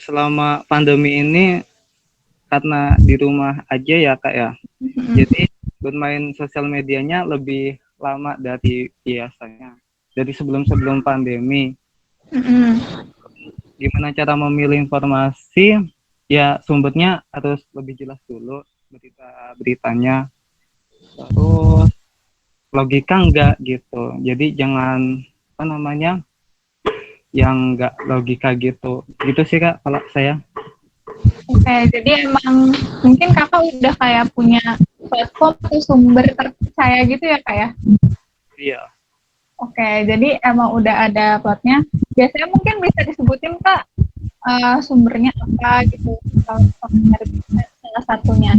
Selama pandemi ini karena di rumah aja ya Kak ya. Jadi bermain sosial medianya lebih lama dari biasanya, dari sebelum pandemi. Gimana cara memilih informasi? Ya sumbernya harus lebih jelas dulu, beritanya. Terus logika enggak gitu. Jadi jangan yang enggak logika gitu. Gitu sih Kak kalau saya. Oke, jadi emang mungkin kakak udah kayak punya platform atau sumber terpercaya gitu ya kak ya? Iya. Oke, jadi emang udah ada plotnya. Biasanya mungkin bisa disebutin kak sumbernya apa gitu, kalau salah satunya.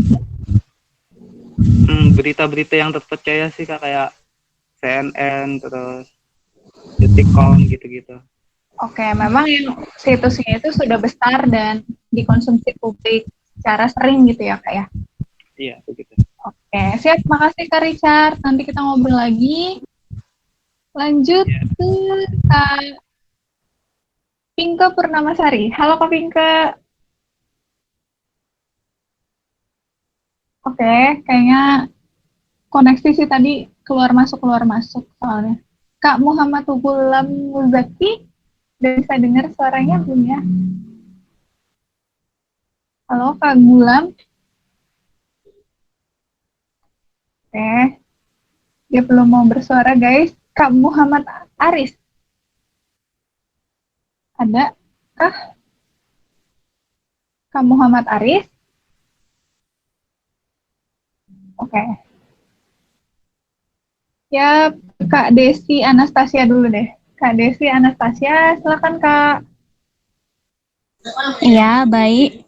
Berita-berita yang terpercaya sih Kak, kayak CNN, terus Detikcom gitu-gitu. Oke, memang yang situsnya itu sudah besar dan dikonsumsi publik secara sering gitu ya kak ya? Iya, begitu. Oke, siap. Makasih Kak Richard. Nanti kita ngobrol lagi. Lanjut ke Kak Pinke Purnamasari. Halo Kak Pinke. Oke, kayaknya koneksi sih tadi keluar masuk soalnya. Kak Muhammad Gulam Muzaki, udah bisa dengar suaranya belum ya? Halo Kak Gulam. Oke, dia belum mau bersuara guys. Kak Muhammad Aris. Ada kah? Kak Muhammad Aris? Oke. Ya, Kak Desi Anastasia dulu deh. Kak Desi Anastasia, silakan Kak. Iya, baik.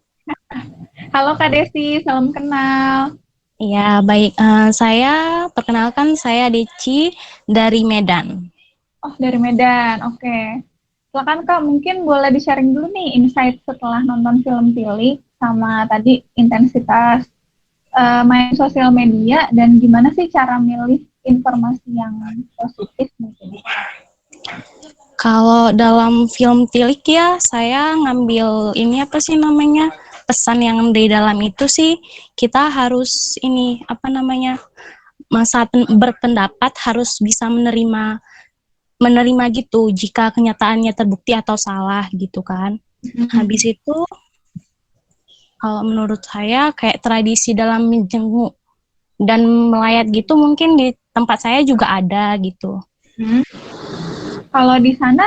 Halo Kak Desi, salam kenal. Iya, baik. Saya perkenalkan, saya Deci dari Medan. Oh, dari Medan. Oke. Silakan Kak, mungkin boleh di-sharing dulu nih insight setelah nonton film Tilik sama tadi intensitas main sosial media dan gimana sih cara milih informasi yang positif mungkin. Kalau dalam film Tilik ya, saya ngambil ini apa sih namanya, pesan yang di dalam itu sih, kita harus ini, apa namanya, saat berpendapat harus bisa menerima gitu, jika kenyataannya terbukti atau salah gitu kan. Habis itu, kalau menurut saya kayak tradisi dalam menjenguk dan melayat gitu mungkin di tempat saya juga ada gitu. Kalau di sana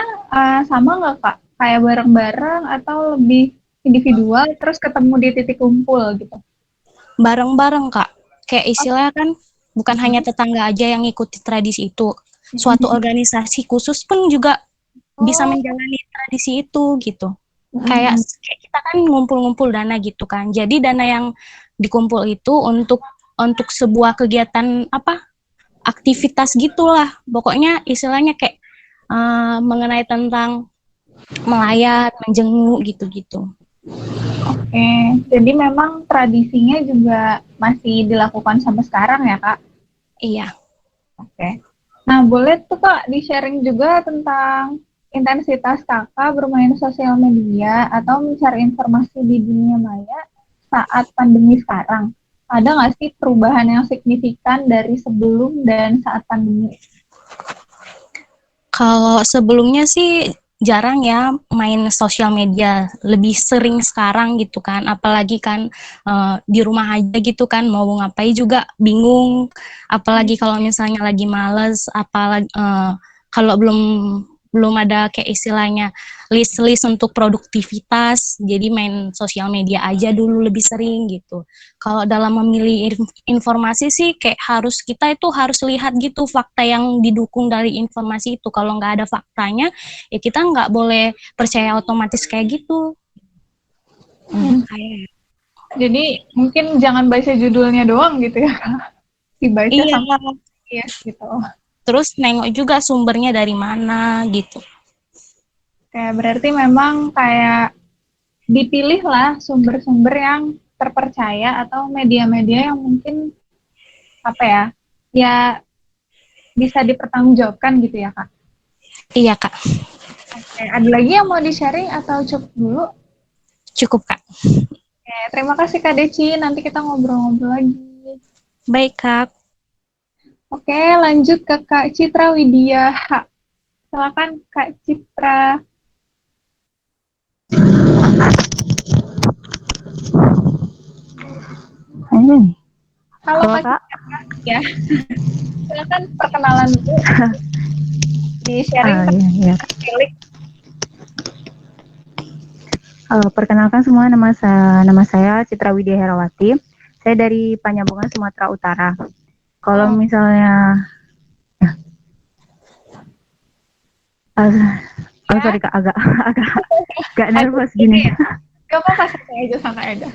sama nggak Kak? Kayak bareng-bareng atau lebih individual terus ketemu di titik kumpul gitu? Bareng-bareng Kak. Kayak istilahnya kan bukan hanya tetangga aja yang ikuti tradisi itu. Suatu organisasi khusus pun juga bisa menjalani tradisi itu gitu. Kayak kita kan ngumpul-ngumpul dana gitu kan. Jadi dana yang dikumpul itu untuk sebuah kegiatan aktivitas gitulah. Pokoknya istilahnya kayak mengenai tentang melayat, menjenguk gitu-gitu. Oke, jadi memang tradisinya juga masih dilakukan sampai sekarang ya Kak? Iya. Oke. Nah, boleh tuh Kak di-sharing juga tentang intensitas Kakak bermain sosial media atau mencari informasi di dunia maya saat pandemi sekarang. Ada nggak sih perubahan yang signifikan dari sebelum dan saat pandemi? Kalau sebelumnya sih jarang ya main sosial media, lebih sering sekarang gitu kan, apalagi kan di rumah aja gitu kan, mau ngapain juga bingung, apalagi kalau misalnya lagi males, apalagi kalau belum ada kayak istilahnya list untuk produktivitas, jadi main sosial media aja dulu lebih sering gitu. Kalau dalam memilih informasi sih kayak kita itu harus lihat gitu fakta yang didukung dari informasi itu. Kalau nggak ada faktanya, ya kita nggak boleh percaya otomatis kayak gitu. Jadi mungkin jangan baca judulnya doang gitu ya Kak? Dibaca sama gitu. Terus nengok juga sumbernya dari mana gitu. Kayak berarti memang kayak dipilih lah sumber-sumber yang terpercaya atau media-media yang mungkin ya bisa dipertanggungjawabkan gitu ya Kak? Iya Kak. Oke, ada lagi yang mau di-sharing atau cukup dulu? Cukup Kak. Oke, Oke, terima kasih Kak Deci. Nanti kita ngobrol-ngobrol lagi. Baik, Kak. Oke, lanjut ke Kak Citra Widya. Silakan Kak Citra. Halo Kak Citra. Ya. Silakan perkenalan dulu. Di sharing Iya. Tilik. Perkenalkan semua, nama saya Citra Widya Herawati. Saya dari Panjabungan, Sumatera Utara. Kalau misalnya, sorry Kak, agak nervous gini. Gak apa-apa, santai aja, santai aja.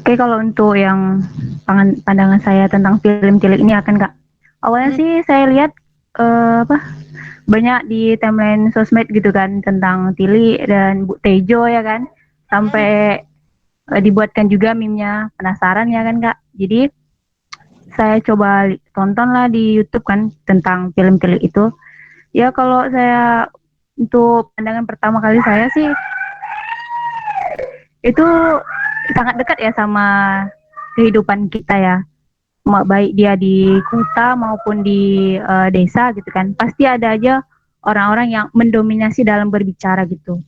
Oke, kalau untuk yang pandangan saya tentang film Tilik ini akan Kak. Awalnya sih saya lihat banyak di timeline sosmed gitu kan tentang Tili dan Bu Tejo ya kan, sampai dibuatkan juga meme-nya, penasaran ya kan Kak. Jadi saya coba tonton lah di YouTube kan tentang film Tili itu. Ya kalau saya untuk pandangan pertama kali saya sih itu sangat dekat ya sama kehidupan kita ya, baik dia di kota maupun di desa gitu kan, pasti ada aja orang-orang yang mendominasi dalam berbicara gitu,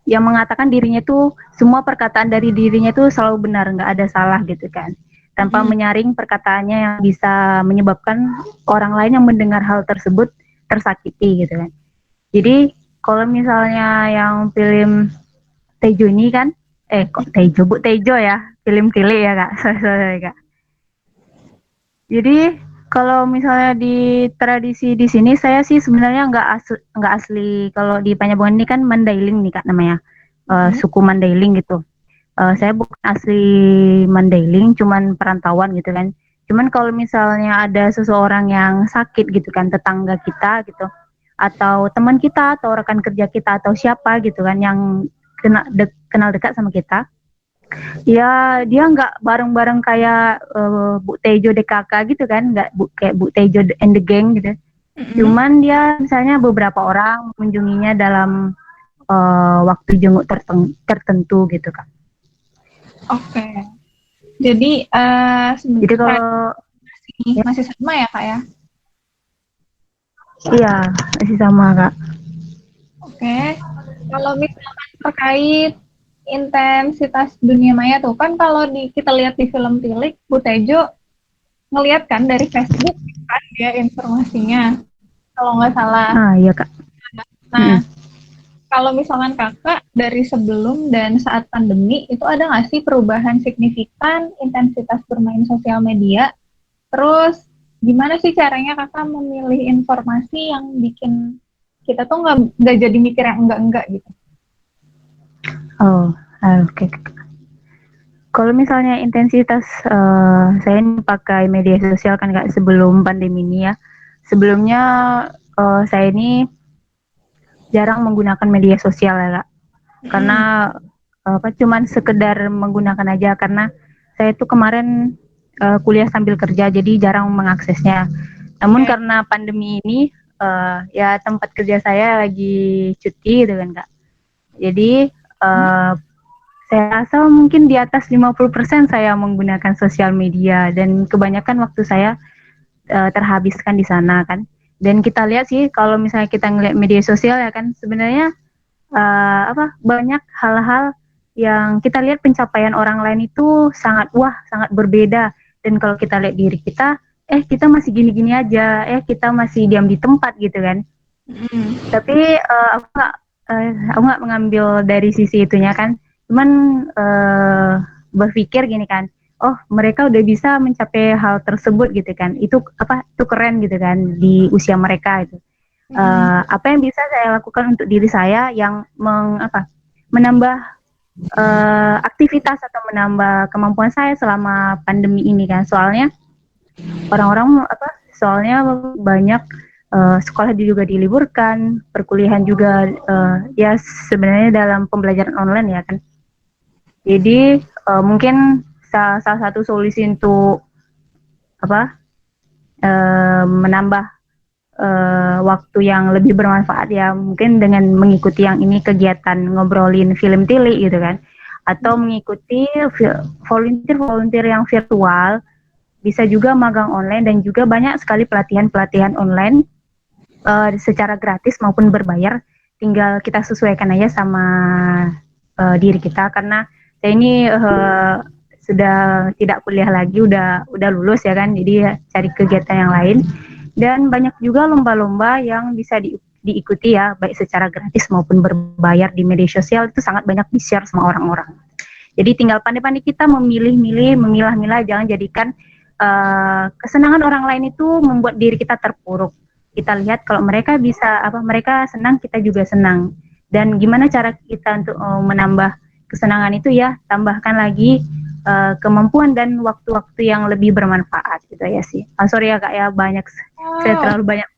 yang mengatakan dirinya tuh semua perkataan dari dirinya tuh selalu benar, nggak ada salah gitu kan, tanpa menyaring perkataannya yang bisa menyebabkan orang lain yang mendengar hal tersebut tersakiti gitu kan. Jadi kalau misalnya yang film Tejo ini kan, kok Tejo, Bu Tejo ya, film Tili ya Kak, sorry Kak. Jadi kalau misalnya di tradisi di sini, saya sih sebenarnya nggak asli. Kalau di Panjabungan ini kan Mandailing nih Kak namanya, suku Mandailing gitu. Saya bukan asli Mandailing, cuman perantauan gitu kan. Cuman kalau misalnya ada seseorang yang sakit gitu kan, tetangga kita gitu, atau teman kita, atau rekan kerja kita, atau siapa gitu kan yang kenal dekat sama kita, ya dia nggak bareng-bareng kayak Bu Tejo DKK gitu kan, nggak kayak Bu Tejo and the Gang gitu. Cuman dia misalnya beberapa orang mengunjunginya dalam waktu jenguk tertentu gitu Kak. Oke. Jadi jadi kalau masih sama ya Kak ya? Iya, masih sama Kak. Oke. Kalau misalkan terkait intensitas dunia maya tuh kan, kalau kita lihat di film Tilik, Bu Tejo ngelihat kan dari Facebook kan dia informasinya, kalau nggak salah. Iya Kak. Nah, kalau misalkan Kakak dari sebelum dan saat pandemi itu ada nggak sih perubahan signifikan intensitas bermain sosial media? Terus gimana sih caranya Kakak memilih informasi yang bikin kita tuh nggak jadi mikir yang enggak gitu? Oke. Kalau misalnya intensitas, saya ini pakai media sosial kan Kak sebelum pandemi ini ya. Sebelumnya saya ini jarang menggunakan media sosial ya Kak. Karena cuman sekedar menggunakan aja, karena saya tuh kemarin kuliah sambil kerja, jadi jarang mengaksesnya. Namun karena pandemi ini ya tempat kerja saya lagi cuti gitu kan Kak. Jadi saya rasa mungkin di atas 50% saya menggunakan sosial media, dan kebanyakan waktu saya terhabiskan di sana kan. Dan kita lihat sih kalau misalnya kita ngeliat media sosial ya kan, sebenarnya banyak hal-hal yang kita lihat pencapaian orang lain itu sangat berbeda, dan kalau kita lihat diri kita, kita masih gini-gini aja, kita masih diam di tempat gitu kan. Tapi aku nggak mengambil dari sisi itunya kan, cuman berpikir gini kan, oh mereka udah bisa mencapai hal tersebut gitu kan, itu keren gitu kan di usia mereka itu. Apa yang bisa saya lakukan untuk diri saya yang menambah aktivitas atau menambah kemampuan saya selama pandemi ini kan, soalnya banyak sekolah juga diliburkan, perkuliahan juga ya sebenarnya dalam pembelajaran online ya kan. Jadi mungkin salah satu solusi untuk menambah waktu yang lebih bermanfaat ya, mungkin dengan mengikuti yang ini kegiatan ngobrolin film tilik gitu kan, atau mengikuti volunteer yang virtual, bisa juga magang online dan juga banyak sekali pelatihan-pelatihan online secara gratis maupun berbayar, tinggal kita sesuaikan aja sama diri kita, karena saya ini sudah tidak kuliah lagi, udah lulus ya kan, jadi cari kegiatan yang lain. Dan banyak juga lomba-lomba yang bisa diikuti ya, baik secara gratis maupun berbayar di media sosial, itu sangat banyak di-share sama orang-orang. Jadi tinggal pandai-pandai kita memilih-milih, memilah-milah, jangan jadikan kesenangan orang lain itu membuat diri kita terpuruk. Kita lihat kalau mereka bisa, mereka senang, kita juga senang. Dan gimana cara kita untuk menambah kesenangan itu ya, tambahkan lagi kemampuan dan waktu-waktu yang lebih bermanfaat gitu ya sih. Sorry ya Kak ya, banyak, saya terlalu banyak.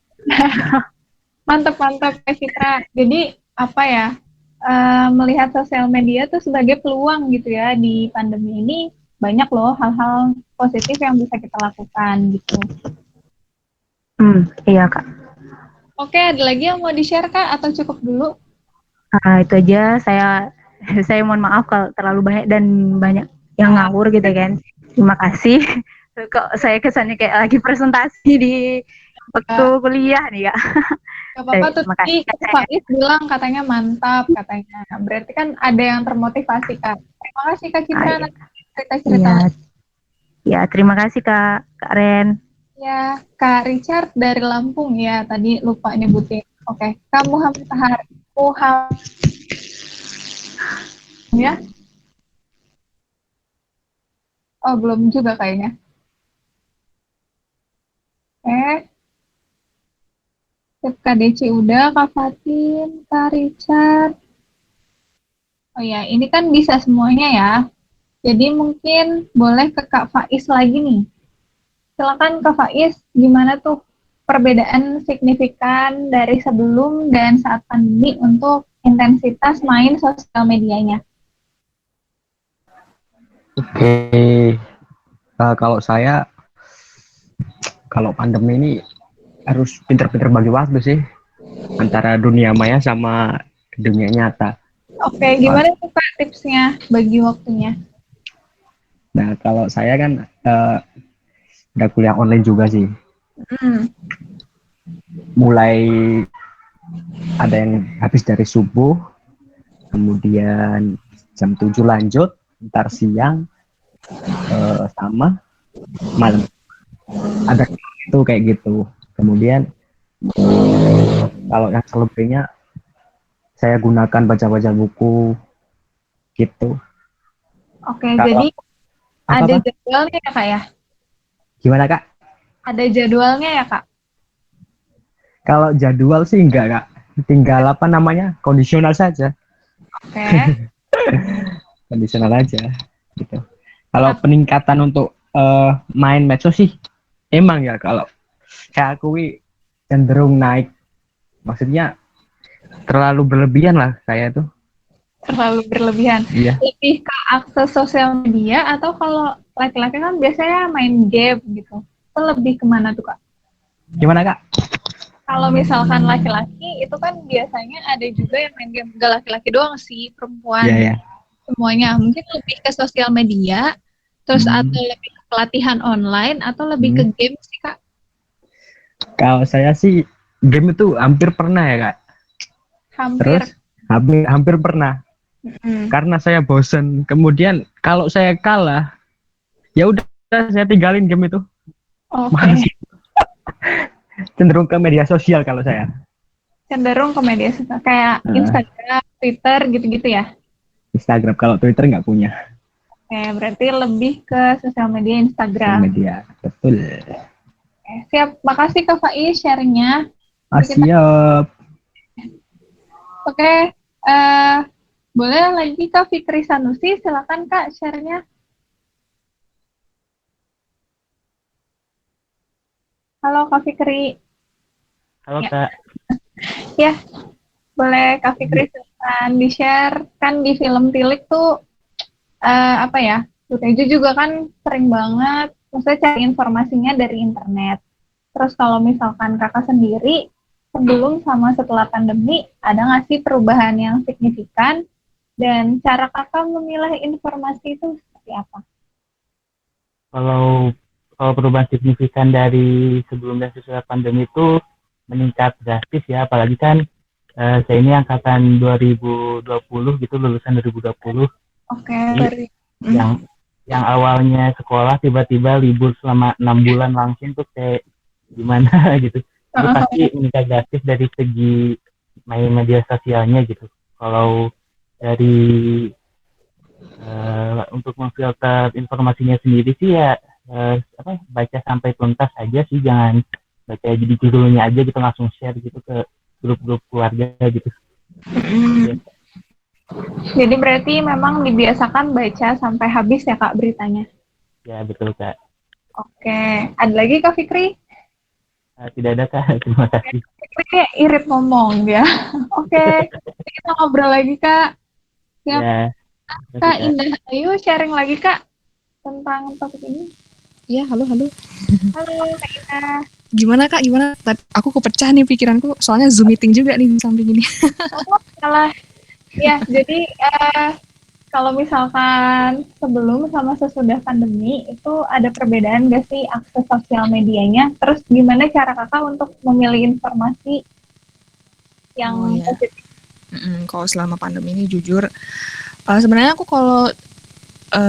Mantap Kak Citra. Jadi apa ya, melihat sosial media tuh sebagai peluang gitu ya, di pandemi ini banyak loh hal-hal positif yang bisa kita lakukan gitu. Iya Kak. Oke, ada lagi yang mau di-share Kak atau cukup dulu? Itu aja, saya mohon maaf kalau terlalu banyak dan banyak yang ngawur gitu kan. Terima kasih. Kok saya kesannya kayak lagi presentasi di waktu kuliah nih Kak. Gak apa-apa tuh, tadi Faiz bilang katanya mantap katanya. Berarti kan ada yang termotivasi Kak. Terima kasih Kak Citra, cerita-cerita. Ya, terima kasih Kak Ren. Ya, Kak Richard dari Lampung ya, tadi lupa nyebutin. Oke, Kak Muhammad ya? Oh, belum juga kayaknya. Kak Deci udah, Kak Fatin, Kak Richard. Oh ya, ini kan bisa semuanya ya. Jadi mungkin boleh ke Kak Faiz lagi nih. Silakan Kak Faiz, gimana tuh perbedaan signifikan dari sebelum dan saat pandemi untuk intensitas main sosial medianya? Oke, kalau saya, kalau pandemi ini harus pinter-pinter bagi waktu sih antara dunia maya sama dunia nyata. Oke, gimana tuh Kak tipsnya bagi waktunya? Nah, kalau saya kan udah kuliah online juga sih. Mulai ada yang habis dari subuh, kemudian jam 7 lanjut, ntar siang, sama malam. Ada itu kayak gitu. Kemudian kalau yang selebihnya saya gunakan baca-baca buku gitu. Oke, jadi ada jadwalnya ya Kak ya? Gimana Kak? Ada jadwalnya ya Kak? Kalau jadwal sih enggak Kak, tinggal apa namanya, kondisional saja. Oke. Kondisional aja gitu. Kalau peningkatan untuk main medsos sih emang ya, kalau saya akui cenderung naik. Maksudnya terlalu berlebihan lah saya tuh. Terlalu berlebihan. Iya. Lebih ke akses sosial media, atau kalau laki-laki kan biasanya main game gitu. Itu lebih kemana tuh Kak? Gimana Kak? Kalau misalkan laki-laki itu kan biasanya ada juga yang main game. Gak laki-laki doang sih, perempuan. Iya. Semuanya. Mungkin lebih ke sosial media, terus atau lebih ke pelatihan online, atau lebih ke game sih Kak? Kalau saya sih game itu hampir pernah ya Kak. Terus hampir pernah. Karena saya bosen. Kemudian kalau saya kalah, ya udah saya tinggalin game itu. Oke. Cenderung ke media sosial kalau saya. Cenderung ke media sosial kayak Instagram, Twitter gitu-gitu ya. Instagram, kalau Twitter nggak punya. Oke, berarti lebih ke sosial media Instagram. Sosial media, betul. Oke, siap. Makasih Kak Faiz sharingnya. Siap. Oke, boleh lagi Kak Fikri Sanusi, silakan Kak share-nya. Halo Kak Fikri. Halo Kak. Ya, boleh Kak Fikri silakan di-share. Kan di film Tilik tuh, apa ya, Teju juga kan sering banget, maksudnya cari informasinya dari internet. Terus kalau misalkan kakak sendiri, sebelum sama setelah pandemi, ada nggak sih perubahan yang signifikan? Dan cara kakak memilah informasi itu seperti apa? Kalau kalau perubahan signifikan dari sebelum dan sesudah pandemi itu meningkat drastis ya, apalagi kan saya ini angkatan 2020 gitu, lulusan 2020. Oke, Jadi yang awalnya sekolah tiba-tiba libur selama 6 bulan langsung tuh kayak gimana gitu. Itu pasti meningkat drastis dari segi main media sosialnya gitu. Kalau dari untuk memfilter informasinya sendiri sih ya baca sampai tuntas aja sih, jangan baca jadi judulnya aja gitu langsung share gitu ke grup-grup keluarga gitu. Jadi berarti memang dibiasakan baca sampai habis ya Kak beritanya? Ya betul Kak. Oke, ada lagi Kak Fikri? Tidak ada Kak, terima kasih. Fikri irit ngomong ya. Oke, kita ngobrol lagi Kak. Siap. Ya. Kak Indah, ayo sharing lagi Kak tentang topik ini. Iya, halo. Halo Kak Indah. Gimana Kak, gimana? Aku kepecah nih pikiranku, soalnya Zoom meeting juga nih di samping ini. Oh, salah. Ya, jadi kalau misalkan sebelum sama sesudah pandemi itu ada perbedaan nggak sih akses sosial medianya? Terus gimana cara kakak untuk memilih informasi yang positif? Kalau selama pandemi ini jujur, sebenarnya aku kalau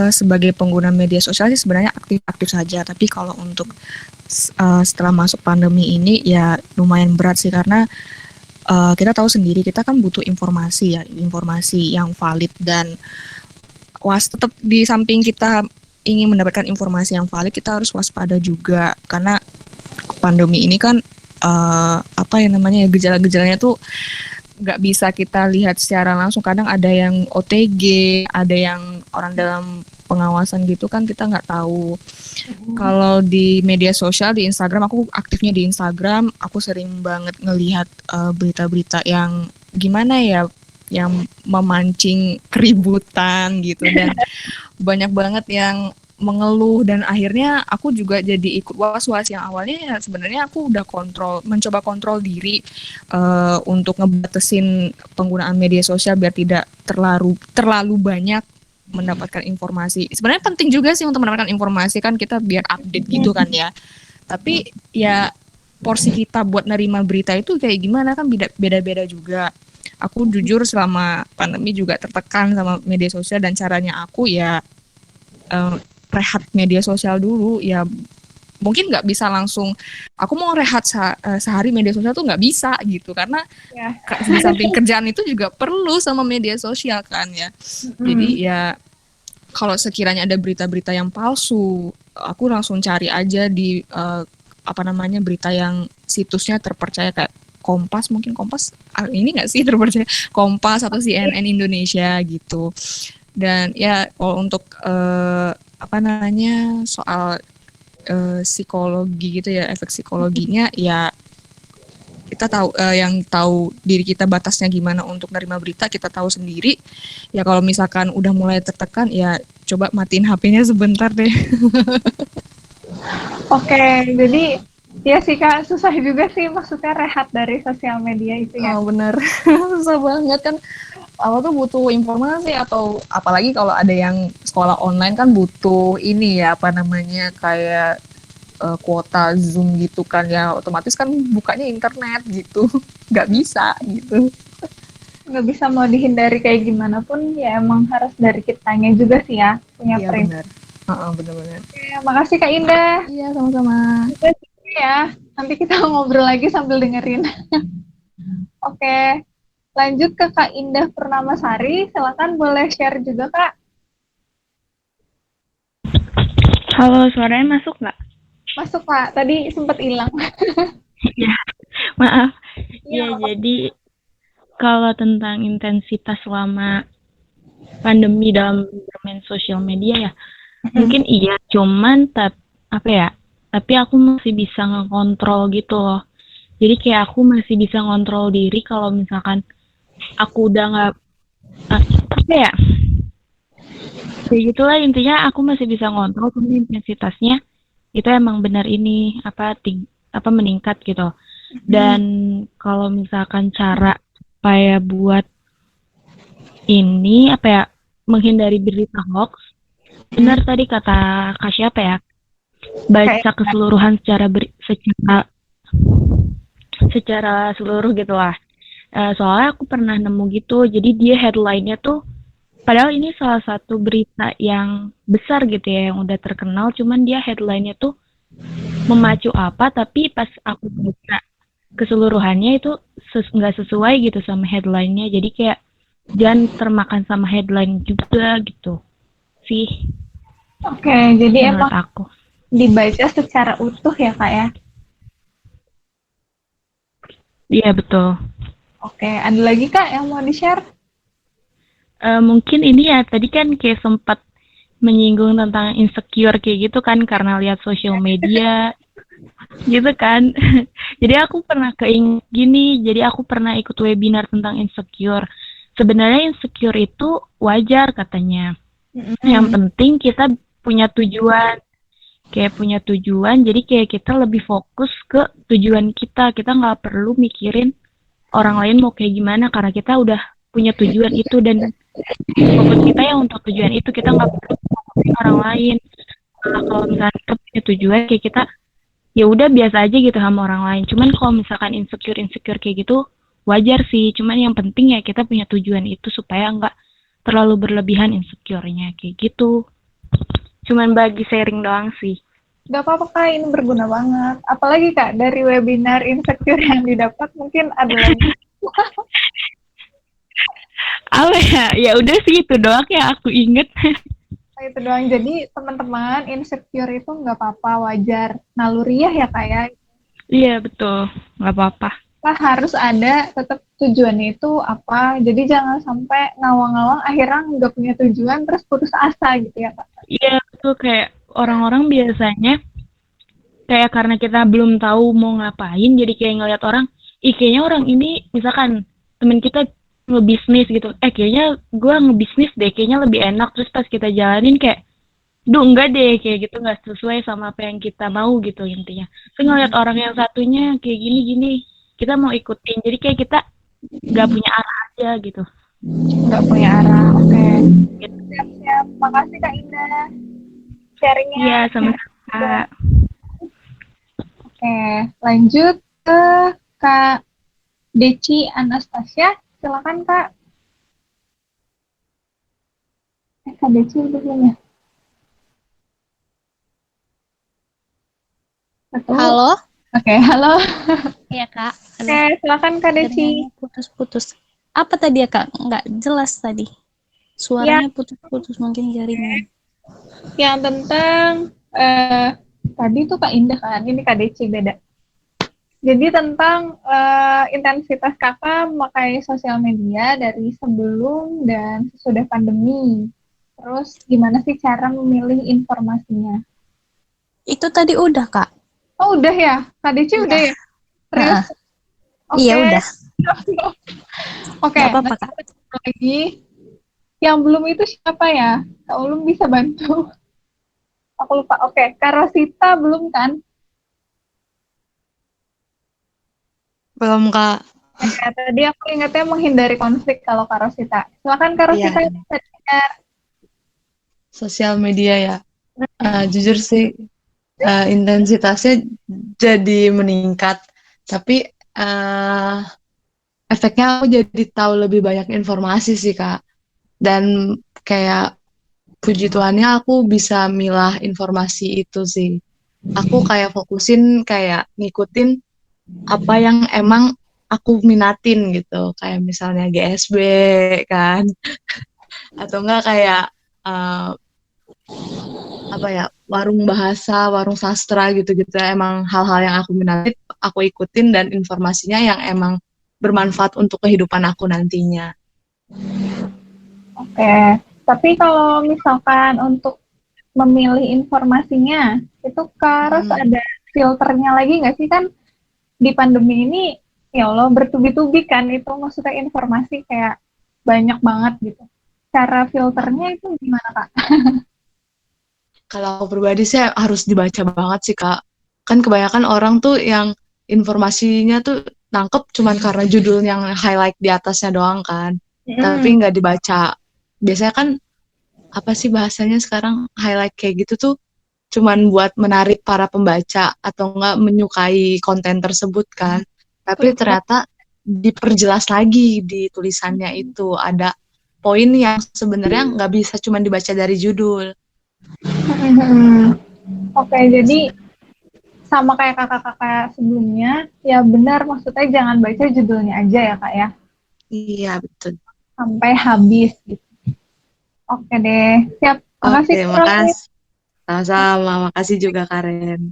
sebagai pengguna media sosial sih sebenarnya aktif-aktif saja. Tapi kalau untuk setelah masuk pandemi ini ya lumayan berat sih, karena kita tahu sendiri kita kan butuh informasi yang valid, dan tetap di samping kita ingin mendapatkan informasi yang valid, kita harus waspada juga, karena pandemi ini kan gejala-gejalanya tuh nggak bisa kita lihat secara langsung. Kadang ada yang OTG, ada yang orang dalam pengawasan gitu kan, kita nggak tahu. Kalau di media sosial, di Instagram, aku aktifnya di Instagram, aku sering banget ngelihat berita-berita yang gimana ya, yang memancing keributan gitu, dan banyak banget yang mengeluh, dan akhirnya aku juga jadi ikut was-was. Yang awalnya ya sebenarnya aku udah mencoba kontrol diri untuk ngebatasin penggunaan media sosial biar tidak terlalu banyak mendapatkan informasi. Sebenarnya penting juga sih untuk mendapatkan informasi, kan kita biar update gitu kan ya. Tapi ya porsi kita buat nerima berita itu kayak gimana kan beda-beda juga. Aku jujur selama pandemi juga tertekan sama media sosial, dan caranya aku ya rehat media sosial dulu. Ya mungkin nggak bisa langsung aku mau rehat sehari media sosial tuh nggak bisa gitu, karena di samping kerjaan itu juga perlu sama media sosial kan ya. Jadi ya kalau sekiranya ada berita-berita yang palsu, aku langsung cari aja di berita yang situsnya terpercaya, kayak Kompas ini nggak sih terpercaya, Kompas atau CNN Indonesia gitu. Dan ya kalau untuk soal psikologi gitu ya, efek psikologinya ya kita tahu, yang tahu diri kita batasnya gimana untuk nerima berita, kita tahu sendiri. Ya kalau misalkan udah mulai tertekan, ya coba matiin HP-nya sebentar deh. Oke, jadi ya sih Kak, susah juga sih maksudnya rehat dari sosial media itu ya. Oh bener, susah banget kan. Awal tuh butuh informasi, atau apalagi kalau ada yang sekolah online kan butuh ini ya, kayak kuota Zoom gitu kan ya, otomatis kan bukanya internet gitu, nggak bisa gitu. Nggak bisa mau dihindari kayak gimana pun, ya emang harus dari kitanya juga sih ya, punya prinsip. Bener-bener. Oke, makasih Kak Indah. Iya, sama-sama. Ya, nanti kita ngobrol lagi sambil dengerin. Oke, lanjut ke Kak Indah Purnamasari, silakan boleh share juga Kak. Halo, suaranya masuk nggak? Masuk Kak, tadi sempat hilang. Ya, maaf. Ya, jadi kalau tentang intensitas selama pandemi dalam bermain sosial media ya, mungkin iya, cuman tapi aku masih bisa ngekontrol gitu loh. Jadi kayak aku masih bisa ngontrol diri kalau misalkan aku udah nggak kayak gitulah, intinya aku masih bisa ngontrol, tapi intensitasnya itu emang benar ini meningkat gitu. Dan kalau misalkan cara supaya buat ini menghindari berita hoax, benar tadi kata Kak siapa ya, baca keseluruhan secara seluruh gitu lah. Soalnya aku pernah nemu gitu, jadi dia headline-nya tuh, padahal ini salah satu berita yang besar gitu ya, yang udah terkenal, cuman dia headline-nya tuh memacu apa, tapi pas aku baca keseluruhannya itu nggak sesuai gitu sama headline-nya, jadi kayak jangan termakan sama headline juga gitu sih. Oke, jadi menurut emang aku. dibaca secara utuh ya Kak ya? Iya betul. Oke, ada lagi Kak yang mau di-share? Mungkin ini ya, tadi kan kayak sempat menyinggung tentang insecure kayak gitu kan, karena lihat sosial media gitu kan. Jadi aku pernah keinget gini, jadi aku pernah ikut webinar tentang insecure. Sebenarnya insecure itu wajar katanya. Yang penting kita punya tujuan. Kayak punya tujuan, jadi kayak kita lebih fokus ke tujuan kita. Kita nggak perlu mikirin orang lain mau kayak gimana, karena kita udah punya tujuan itu, dan fokus kita ya untuk tujuan itu. Kita nggak perlu fokusin orang lain. Kalau misalnya kita punya tujuan, kayak kita ya udah biasa aja gitu sama orang lain. Cuman kalau misalkan insecure kayak gitu wajar sih. Cuman yang penting ya kita punya tujuan itu supaya nggak terlalu berlebihan insecure-nya kayak gitu. Cuman bagi sharing doang sih. Gak apa-apa Kak, ini berguna banget. Apalagi Kak, dari webinar insecure yang didapat mungkin ada lagi. Apa ya? Ya udah sih itu doang yang aku inget. Itu doang. Jadi teman-teman, insecure itu nggak apa-apa, wajar. Naluriah ya Kak ya. Iya betul, nggak apa-apa. Kita harus ada tetap tujuannya itu apa. Jadi jangan sampai ngawang-ngawang akhirnya nggak punya tujuan terus putus asa gitu ya Kak. Iya betul, kayak orang-orang biasanya kayak karena kita belum tahu mau ngapain, jadi kayak ngeliat orang, kayaknya orang ini misalkan temen kita ngebisnis gitu, kayaknya gue ngebisnis deh, kayaknya lebih enak. Terus pas kita jalanin kayak, enggak deh, kayak gitu nggak sesuai sama apa yang kita mau gitu intinya. Terus ngeliat orang yang satunya kayak gini-gini, kita mau ikutin, jadi kayak kita nggak punya arah aja gitu. Nggak punya arah, oke. Siap-siap, makasih Kak Indah sharingnya. Iya, sama-sama. Oke, lanjut ke Kak Deci Anastasia. Silakan Kak. Kak Deci udah belum ya? Betul. Halo? Oke, halo. Iya Kak. Oke, silakan Kak Deci. Putus-putus. Apa tadi ya Kak? Nggak jelas tadi. Suaranya putus-putus, mungkin jaringan. Yang tentang tadi tuh Kak Indah kan, ini Kak Deci beda. Jadi tentang intensitas kakak memakai sosial media dari sebelum dan sesudah pandemi. Terus gimana sih cara memilih informasinya? Itu tadi udah Kak. Oh udah ya? Kak Deci udah ya? Serius? Iya udah. Oke, Nggak apa-apa Kak. Lagi. Yang belum itu siapa ya? Kak Ulum bisa bantu? Aku lupa. Oke, Kak Rosita belum kan? Belum Kak. Ya, tadi aku ingatnya menghindari konflik kalau Kak Rosita. Silakan Kak Rosita Iya. bisa dengar. Sosial media ya. Jujur sih intensitasnya jadi meningkat, tapi efeknya aku jadi tahu lebih banyak informasi sih Kak. Dan kayak puji Tuhannya aku bisa milah informasi itu sih. Aku kayak fokusin kayak ngikutin apa yang emang aku minatin gitu. Kayak misalnya GSB kan. Atau enggak kayak warung bahasa, warung sastra gitu-gitu. Emang hal-hal yang aku minatin aku ikutin, dan informasinya yang emang bermanfaat untuk kehidupan aku nantinya. Oke, tapi kalau misalkan untuk memilih informasinya, itu harus ada filternya lagi nggak sih? Kan di pandemi ini, ya Allah, bertubi-tubi kan itu maksudnya informasi kayak banyak banget gitu. Cara filternya itu gimana Kak? Kalau aku pribadi sih harus dibaca banget sih Kak. Kan kebanyakan orang tuh yang informasinya tuh nangkep cuman karena judul yang highlight di atasnya doang kan, tapi nggak dibaca. Biasanya kan apa sih bahasanya sekarang, highlight kayak gitu tuh cuman buat menarik para pembaca atau enggak menyukai konten tersebut kan. Tapi ternyata diperjelas lagi di tulisannya itu ada poin yang sebenarnya nggak bisa cuma dibaca dari judul. Oke, jadi sama kayak kakak-kakak sebelumnya, ya benar, maksudnya jangan baca judulnya aja ya Kak ya. Iya, betul. Sampai habis gitu. Oke deh, siap. Makasih. Oke, makasih. Sama-sama, makasih juga Karen.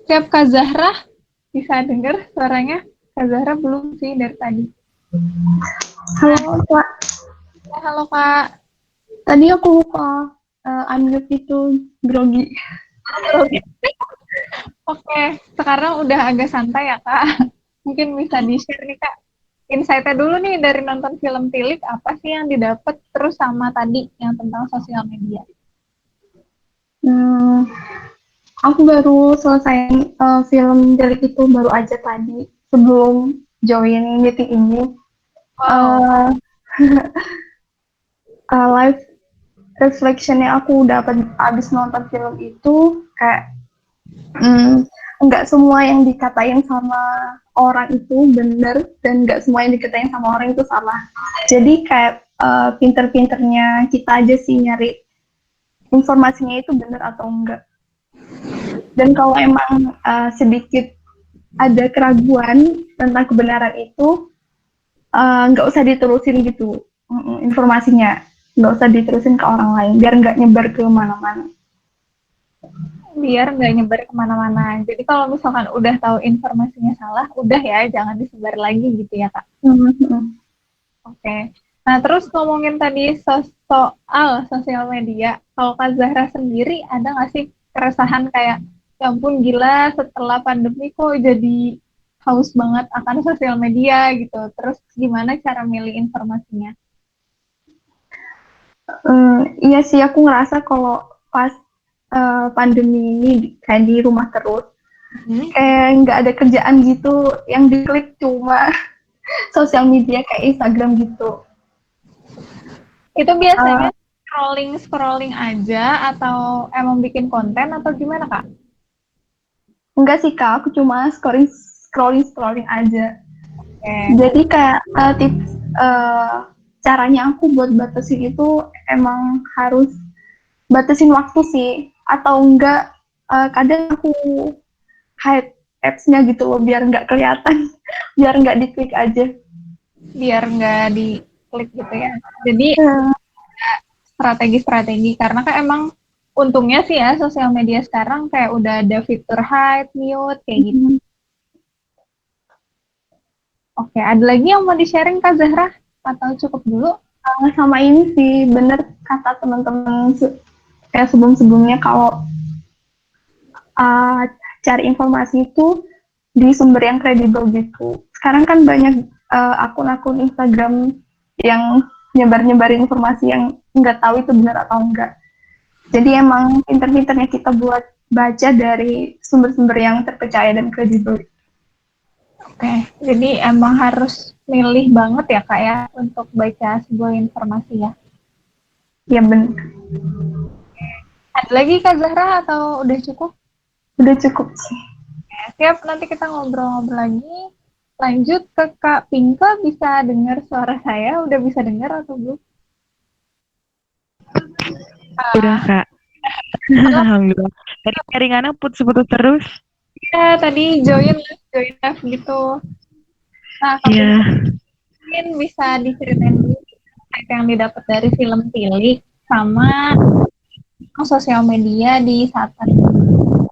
Siap Kak Zahra, bisa dengar suaranya? Kak Zahra belum sih dari tadi. Halo Kak. Halo Kak. Tadi aku lupa unmute itu grogi. Oke, sekarang udah agak santai ya Kak. Mungkin bisa di-share nih Kak. Insight-nya dulu nih dari nonton film Tilik, apa sih yang didapat, terus sama tadi yang tentang sosial media. Aku baru selesai film Tilik itu baru aja tadi sebelum join meeting ini. Live reflectionnya aku dapat abis nonton film itu kayak nggak semua yang dikatain sama orang itu benar dan nggak semua yang dikatain sama orang itu salah. Jadi kayak pinter-pinternya kita aja sih nyari informasinya itu benar atau enggak. Dan kalau emang sedikit ada keraguan tentang kebenaran itu, nggak usah diterusin gitu informasinya, nggak usah diterusin ke orang lain, biar nggak nyebar ke mana-mana. Biar nggak nyebar kemana-mana. Jadi kalau misalkan udah tahu informasinya salah, udah ya, jangan disebar lagi gitu ya Kak. Oke. Nah terus ngomongin tadi soal sosial media, kalau Kak Zahra sendiri ada nggak sih keresahan kayak, ya ampun gila setelah pandemi kok jadi haus banget akan sosial media gitu. Terus gimana cara milih informasinya? Iya sih, aku ngerasa kalau pas pandemi ini kayak di rumah terus, kayak nggak ada kerjaan gitu, yang diklik cuma sosial media kayak Instagram gitu. Itu biasanya scrolling aja atau emang bikin konten atau gimana Kak? Enggak sih Kak, aku cuma scrolling aja. Jadi kayak tips caranya aku buat batasin itu emang harus batasin waktu sih, atau enggak kadang aku hide apps-nya gitu loh biar nggak kelihatan, biar nggak diklik aja. Biar nggak diklik gitu ya. Jadi strategi-strategi, karena kan emang untungnya sih ya sosial media sekarang kayak udah ada fitur hide, mute kayak gitu. Oke, ada lagi yang mau di-sharing Kak Zahra? Atau cukup dulu? Sama ini sih, bener kata teman-teman kayak sebelum-sebelumnya, kalau cari informasi itu di sumber yang kredibel gitu. Sekarang kan banyak akun-akun Instagram yang nyebar-nyebarin informasi yang nggak tahu itu benar atau enggak. Jadi emang pinter-pinternya kita buat baca dari sumber-sumber yang terpercaya dan kredibel. Oke, jadi emang harus milih banget ya Kak ya untuk baca sebuah informasi ya. Ya benar. Ada lagi Kak Zahra atau udah cukup? Udah cukup sih. Siap, nanti kita ngobrol-ngobrol lagi. Lanjut ke Kak Pinka, bisa dengar suara saya? Udah bisa dengar atau belum? Udah Kak. Alhamdulillah. Tadi jaringannya putus-putus terus. Ya, tadi join live gitu. Nah, mungkin bisa diceritain dulu apa yang didapat dari film Tilik sama sosial media di saat pandemi.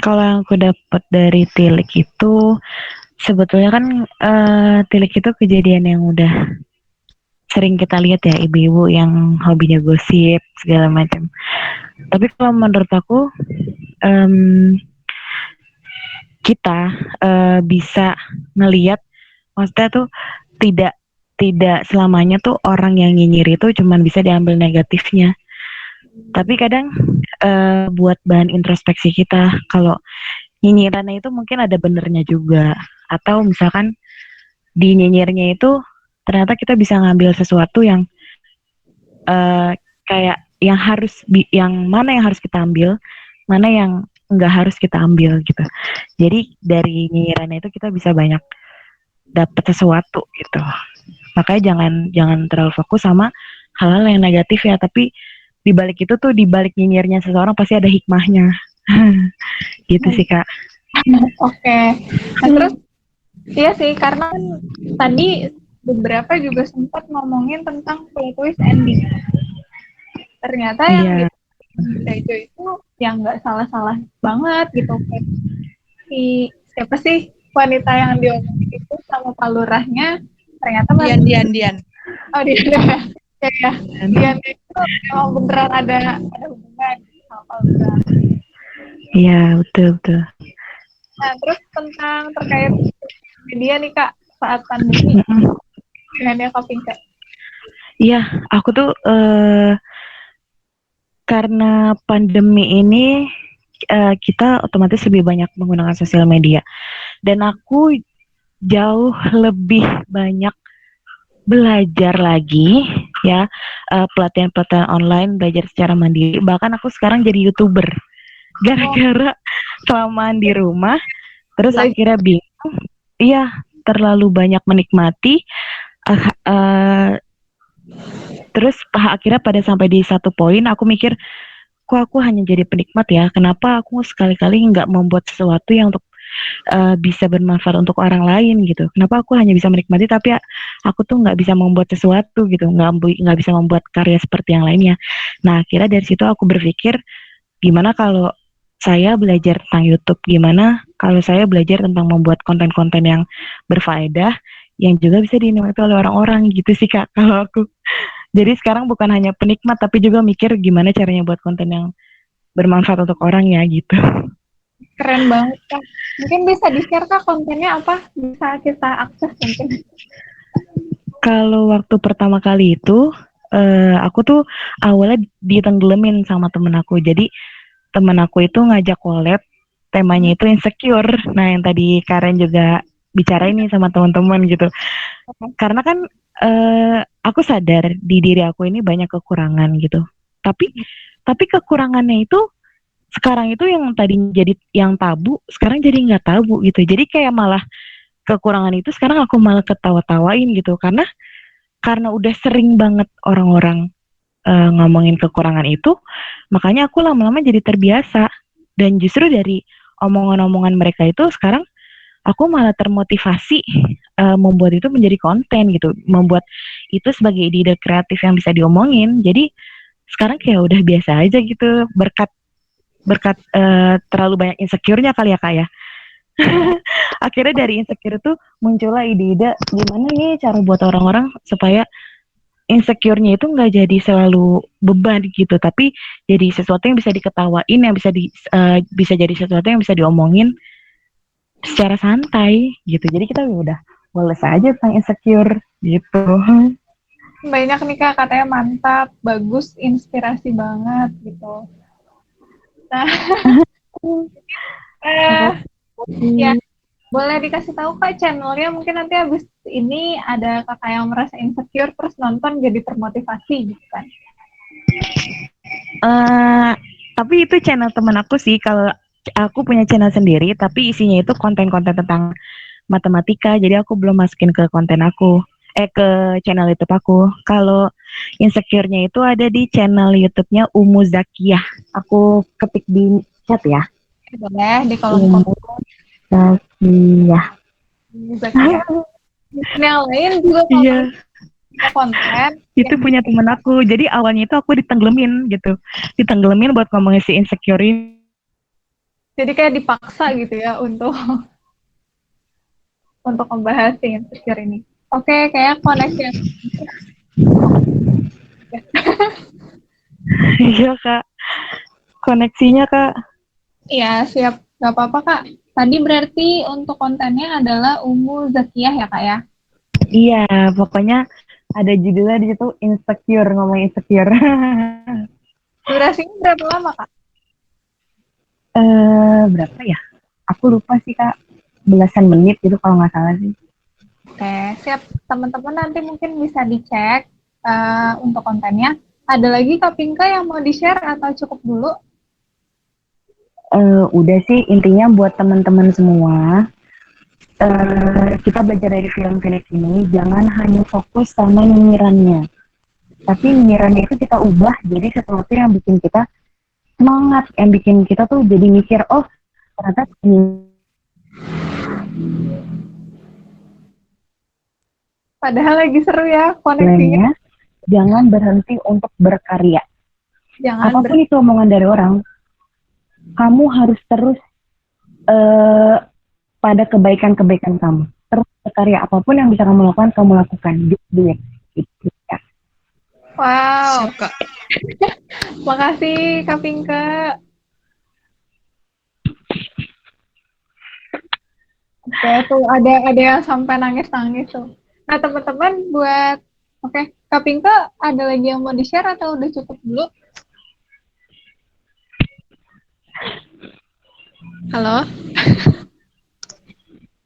Kalau yang aku dapat dari Tilik itu sebetulnya kan Tilik itu kejadian yang udah sering kita lihat ya, ibu-ibu yang hobinya gosip segala macam. Tapi kalau menurut aku kita bisa ngelihat, maksudnya tuh tidak selamanya tuh orang yang nyinyir itu cuman bisa diambil negatifnya. Tapi kadang buat bahan introspeksi kita, kalau nyinyirannya itu mungkin ada benernya juga. Atau misalkan di nyinyirnya itu ternyata kita bisa ngambil sesuatu yang kayak yang mana yang harus kita ambil, mana yang nggak harus kita ambil gitu. Jadi dari nyinyirannya itu kita bisa banyak dapat sesuatu gitu. Makanya jangan terlalu fokus sama hal-hal yang negatif ya, tapi di balik itu tuh, di balik nyinyirnya seseorang pasti ada hikmahnya. Gitu sih, Kak. Oke. Nah, terus iya sih, karena kan tadi beberapa juga sempat ngomongin tentang plot twist ending. Ternyata yang Tejo itu yang nggak salah-salah banget gitu. Si siapa sih wanita yang diomongin itu sama Pak Lurahnya ternyata Dian. Oh, Dian. Ya. Dian itu emang beneran ada hubungan sama Pak Lurah. Iya, betul. Nah, terus terkait media nih Kak, saat pandemi dengan Kak Pinka. Iya, aku tuh karena pandemi ini kita otomatis lebih banyak menggunakan sosial media, dan aku jauh lebih banyak belajar lagi ya, pelatihan-pelatihan online, belajar secara mandiri. Bahkan aku sekarang jadi YouTuber gara-gara kelamaan di rumah, terus akhirnya bingung, terlalu banyak menikmati, terus akhirnya pada sampai di satu poin aku mikir, kok aku hanya jadi penikmat ya, kenapa aku sekali-kali nggak membuat sesuatu yang untuk bisa bermanfaat untuk orang lain gitu. Kenapa aku hanya bisa menikmati tapi aku tuh nggak bisa membuat sesuatu gitu, nggak bisa membuat karya seperti yang lainnya. Nah, akhirnya dari situ aku berpikir, gimana kalau saya belajar tentang YouTube, gimana kalau saya belajar tentang membuat konten-konten yang berfaedah, yang juga bisa dinikmati oleh orang-orang gitu sih Kak, kalau aku. Jadi sekarang bukan hanya penikmat, tapi juga mikir gimana caranya buat konten yang bermanfaat untuk orang ya gitu. Keren banget Kak. Mungkin bisa di-share Kak kontennya apa? Bisa kita akses mungkin. Kalau waktu pertama kali itu, aku tuh awalnya ditenggelamin sama temen aku. Jadi temen aku itu ngajak collab, temanya itu insecure. Nah, yang tadi Karen juga bicara ini sama teman-teman gitu. Karena kan aku sadar di diri aku ini banyak kekurangan gitu. Tapi kekurangannya itu sekarang itu yang tadi jadi yang tabu, sekarang jadi nggak tabu gitu. Jadi kayak malah kekurangan itu sekarang aku malah ketawa-tawain gitu, karena udah sering banget orang-orang ngomongin kekurangan itu, makanya aku lama-lama jadi terbiasa. Dan justru dari omongan-omongan mereka itu sekarang aku malah termotivasi membuat itu menjadi konten gitu, membuat itu sebagai ide kreatif yang bisa diomongin. Jadi sekarang kayak udah biasa aja gitu, berkat terlalu banyak insecure-nya kali ya Kak ya. Akhirnya dari insecure itu muncullah ide-ide gimana nih cara buat orang-orang supaya insecure-nya itu nggak jadi selalu beban gitu, tapi jadi sesuatu yang bisa diketawain, yang bisa jadi sesuatu yang bisa diomongin secara santai gitu. Jadi kita udah males aja tentang insecure gitu. Banyak nih Kak, katanya mantap, bagus, inspirasi banget gitu. Nah, ya boleh dikasih tahu Kak channelnya, mungkin nanti habis ini ada kakak yang merasa insecure terus nonton jadi termotivasi gitu kan. Tapi itu channel teman aku sih. Kalau aku punya channel sendiri, tapi isinya itu konten-konten tentang matematika, jadi aku belum masukin ke konten aku, ke channel YouTube aku. Kalau insecure-nya itu ada di channel YouTube-nya Umu Zakiyah. Aku ketik di chat ya. Boleh di kolom komentar. Zakiyah. Zakiyah. Yang lain juga konten. Itu punya temen aku. Jadi awalnya itu aku ditenggelamin gitu. Ditenggelamin buat ngomongin si insecure ini. Jadi kayak dipaksa gitu ya untuk membahas si insecure ini. Oke, kayak koneksi. Iya Kak. Koneksinya Kak. Iya, siap. Gak apa-apa Kak. Tadi berarti untuk kontennya adalah Umu Zakiyah ya Kak ya? Iya, pokoknya ada judulnya di situ insecure, ngomong insecure. Durasinya berapa lama, Kak? Berapa ya? Aku lupa sih Kak, belasan menit gitu kalau nggak salah sih. Oke, siap. Teman-teman nanti mungkin bisa dicek untuk kontennya. Ada lagi Kak Pinka yang mau di-share atau cukup dulu? Udah sih, intinya buat teman-teman semua, kita belajar dari film-film ini, jangan hanya fokus sama nyinyirannya. Tapi nyinyirannya itu kita ubah jadi sesuatu yang bikin kita semangat, yang bikin kita tuh jadi mikir, oh ternyata ini. Padahal lagi seru ya koneksinya. Jangan berhenti untuk berkarya. Apapun itu omongan dari orang, kamu harus terus pada kebaikan-kebaikan kamu. Terus berkarya, apapun yang bisa kamu lakukan, kamu lakukan. Just do it. Gitu, ya. Wow. Makasih Kak Pinka. Oke, tuh ada yang sampai nangis-nangis tuh. Nah, teman-teman buat Kak Pinka ada lagi yang mau di-share atau udah cukup dulu? Halo?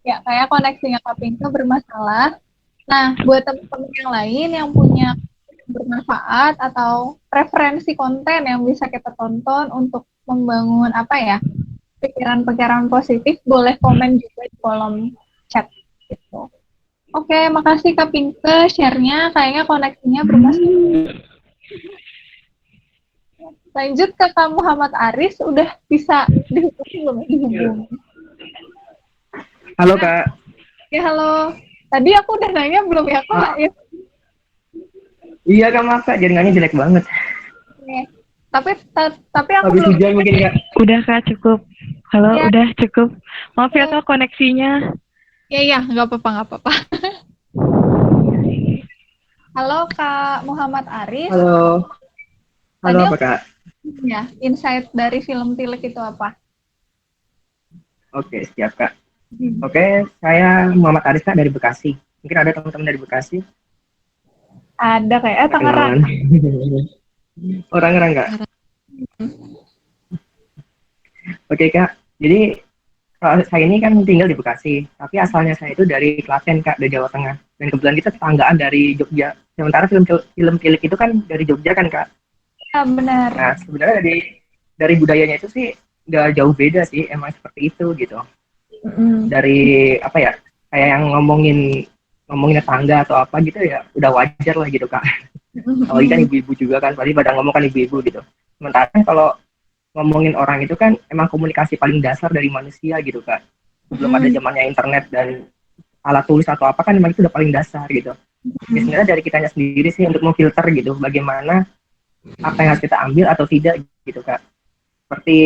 Ya, kayak koneksinya Kak Pinka bermasalah. Nah, buat teman-teman yang lain yang punya bermanfaat atau referensi konten yang bisa kita tonton untuk membangun pikiran-pikiran positif, boleh komen juga di kolom chat gitu. Oke, makasih Kak Pinka share-nya, kayaknya koneksinya bermasalah. Lanjut ke Kak Muhammad Aris, udah bisa dihubungi? Halo Kak. Ya halo. Tadi aku udah nanya belum ya Kak? Ya. Iya Kak, maaf Kak, jaringannya jelek banget. Oke. Tapi aku Habis belum. hujan mungkin Kak. Udah Kak, cukup. Halo, Ya. udah cukup. Maaf ya Kak koneksinya. Ya, nggak apa-apa. Halo Kak Muhammad Aris. Halo. Halo Tadi apa Kak? Ya, insight dari film Tilik itu apa? Oke, siap Kak. Oke, saya Muhammad Aris Kak dari Bekasi. Mungkin ada teman-teman dari Bekasi. Ada kayak Tangerang. Orang-orang Kak. Oke Kak, jadi kalau saya ini kan tinggal di Bekasi, tapi asalnya saya itu dari Klaten Kak, dari Jawa Tengah. Dan kebetulan kita tetanggaan dari Jogja. Sementara film Tilik itu kan dari Jogja kan Kak. Ya benar. Nah sebenarnya dari budayanya itu sih nggak jauh beda sih, emang seperti itu gitu. Dari apa ya, kayak yang ngomongin tetangga atau apa gitu ya, udah wajar lah gitu Kak. Apalagi kan ibu-ibu juga kan, pasti pada ngomong kan ibu-ibu gitu. Sementara kan kalau ngomongin orang itu kan emang komunikasi paling dasar dari manusia gitu Kak. Belum ada zamannya internet dan alat tulis atau apa kan emang itu udah paling dasar gitu. Ya, sebenarnya dari kitanya sendiri sih untuk memfilter gitu, bagaimana apa yang harus kita ambil atau tidak gitu Kak. Seperti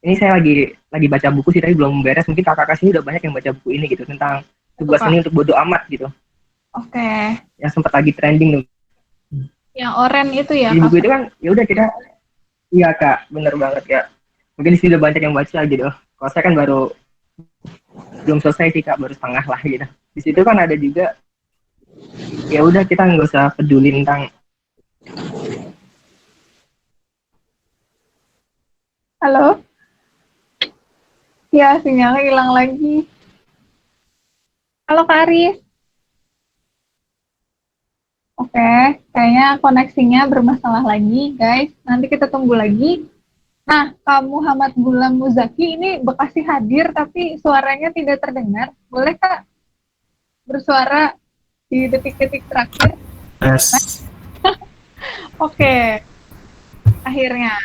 ini saya lagi baca buku sih, tapi belum beres. Mungkin kakak sini udah banyak yang baca buku ini gitu, tentang tugas seni untuk bodo amat gitu. Oke. Yang sempat lagi trending tuh. Yang oranye itu ya? Di buku itu kan ya udah kita, iya Kak, bener banget ya. Mungkin di sini udah banyak yang baca gitu. Kalau saya kan belum selesai sih Kak, baru setengah lah gitu. Di situ kan ada juga, ya udah kita nggak usah peduli tentang. Halo? Ya, sinyalnya hilang lagi. Halo Kak Aris. Oke, kayaknya koneksinya bermasalah lagi, guys. Nanti kita tunggu lagi. Nah, Kak Muhammad Gulam Muzaki ini Bekasi hadir, tapi suaranya tidak terdengar. Boleh Kak bersuara di detik-detik terakhir? Yes. Oke. Akhirnya.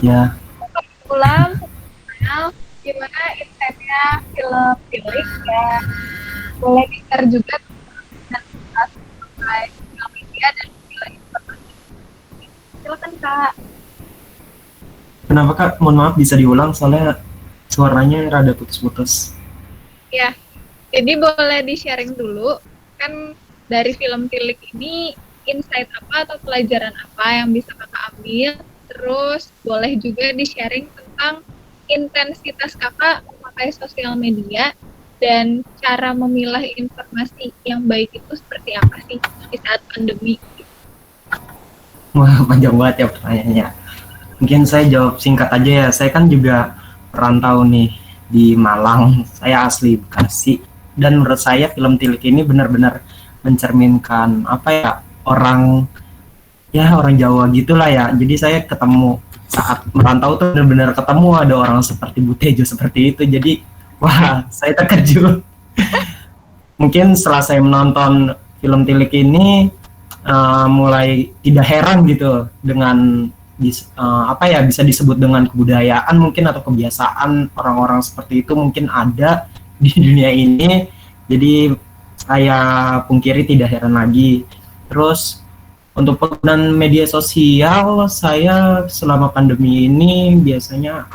Ya. Gulam, gimana insight-nya film Tilik ya? Boleh di-share juga terkait film media dan film informasi. Silakan Kak. Kenapa Kak? Mohon maaf bisa diulang soalnya suaranya rada putus-putus. Ya, jadi boleh di-sharing dulu. Kan dari film Tilik ini insight apa atau pelajaran apa yang bisa Kakak ambil? Terus boleh juga di-sharing tentang intensitas Kakak memakai sosial media dan cara memilah informasi yang baik itu seperti apa sih di saat pandemi? Wah, panjang banget ya pertanyaannya. Mungkin saya jawab singkat aja ya. Saya kan juga perantau nih di Malang. Saya asli Bekasi. Dan menurut saya film Tilik ini benar-benar mencerminkan apa ya, orang Jawa gitulah ya. Jadi saya ketemu saat merantau tuh benar-benar ketemu ada orang seperti Butejo seperti itu. Jadi wah, saya terkejut. Mungkin setelah saya menonton film Tilik ini mulai tidak heran gitu dengan bisa disebut dengan kebudayaan mungkin atau kebiasaan orang-orang seperti itu mungkin ada di dunia ini. Jadi saya pungkiri tidak heran lagi. Terus untuk penggunaan media sosial saya selama pandemi ini biasanya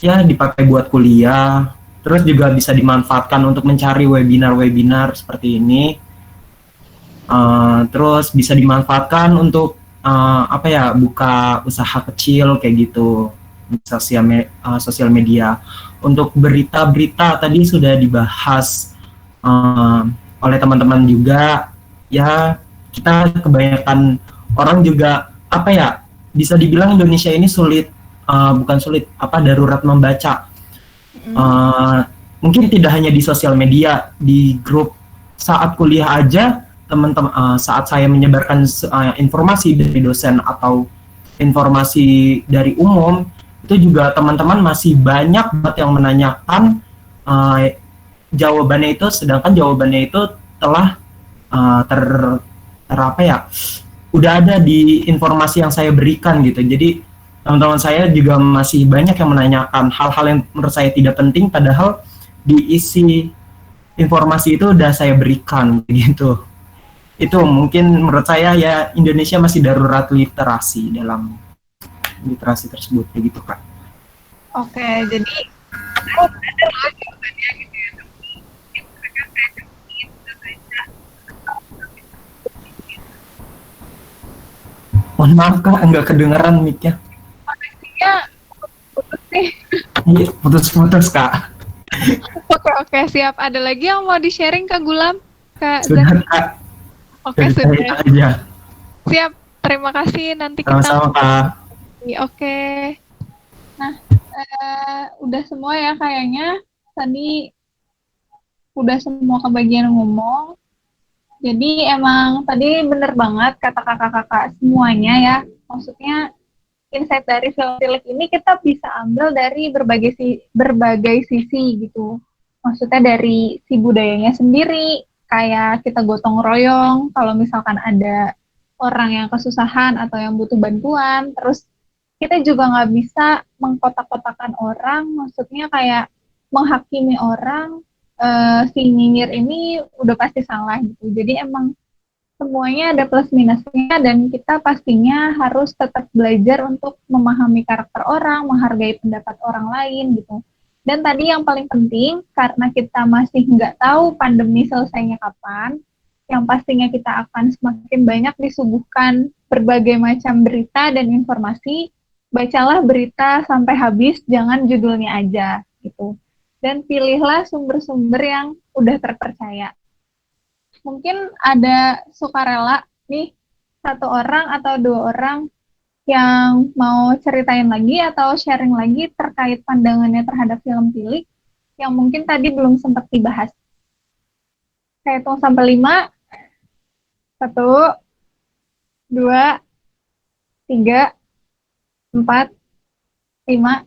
dipakai buat kuliah. Terus juga bisa dimanfaatkan untuk mencari webinar-webinar seperti ini. Terus bisa dimanfaatkan untuk buka usaha kecil kayak gitu di sosial media. Untuk berita-berita tadi sudah dibahas oleh teman-teman juga. Ya, kita kebanyakan orang juga bisa dibilang Indonesia ini darurat membaca. Mungkin tidak hanya di sosial media, di grup saat kuliah aja teman-teman, saat saya menyebarkan informasi dari dosen atau informasi dari umum, itu juga teman-teman masih banyak banget yang menanyakan jawabannya itu, sedangkan jawabannya itu telah udah ada di informasi yang saya berikan gitu. Jadi teman-teman saya juga masih banyak yang menanyakan hal-hal yang menurut saya tidak penting, padahal di isi informasi itu udah saya berikan gitu. Itu mungkin menurut saya ya Indonesia masih darurat literasi dalam literasi tersebut begitu Kak. Oke, jadi mohon maaf Kak, enggak kedengeran mic-nya. koneksinya putus nih. Iya, putus-putus Kak. Oke, siap. Ada lagi yang mau di-sharing Kak Gulam? Kak Sudah Zaki? Kak. Oke, Dari saya sudah. aja. Siap. Terima kasih. Nanti kita Sama-sama Kak. Oke. Nah, udah semua ya kayaknya. Tadi udah semua kebagian ngomong. Jadi emang tadi bener banget kata kakak-kakak semuanya ya. Maksudnya insight dari film Tilik ini kita bisa ambil dari berbagai sisi gitu. Maksudnya dari si budayanya sendiri, kayak kita gotong royong kalau misalkan ada orang yang kesusahan atau yang butuh bantuan. Terus kita juga nggak bisa mengkotak-kotakan orang, maksudnya kayak menghakimi orang, si nyinyir ini udah pasti salah gitu. Jadi emang semuanya ada plus minusnya dan kita pastinya harus tetap belajar untuk memahami karakter orang, menghargai pendapat orang lain gitu. Dan tadi yang paling penting, karena kita masih nggak tahu pandemi selesainya kapan, yang pastinya kita akan semakin banyak disuguhkan berbagai macam berita dan informasi. Bacalah berita sampai habis, jangan judulnya aja gitu. Dan pilihlah sumber-sumber yang udah terpercaya. Mungkin ada sukarela nih, 1 orang atau 2 orang yang mau ceritain lagi atau sharing lagi terkait pandangannya terhadap film Tilik yang mungkin tadi belum sempat dibahas. Saya hitung sampai 5. 1, 2, 3, 4, 5.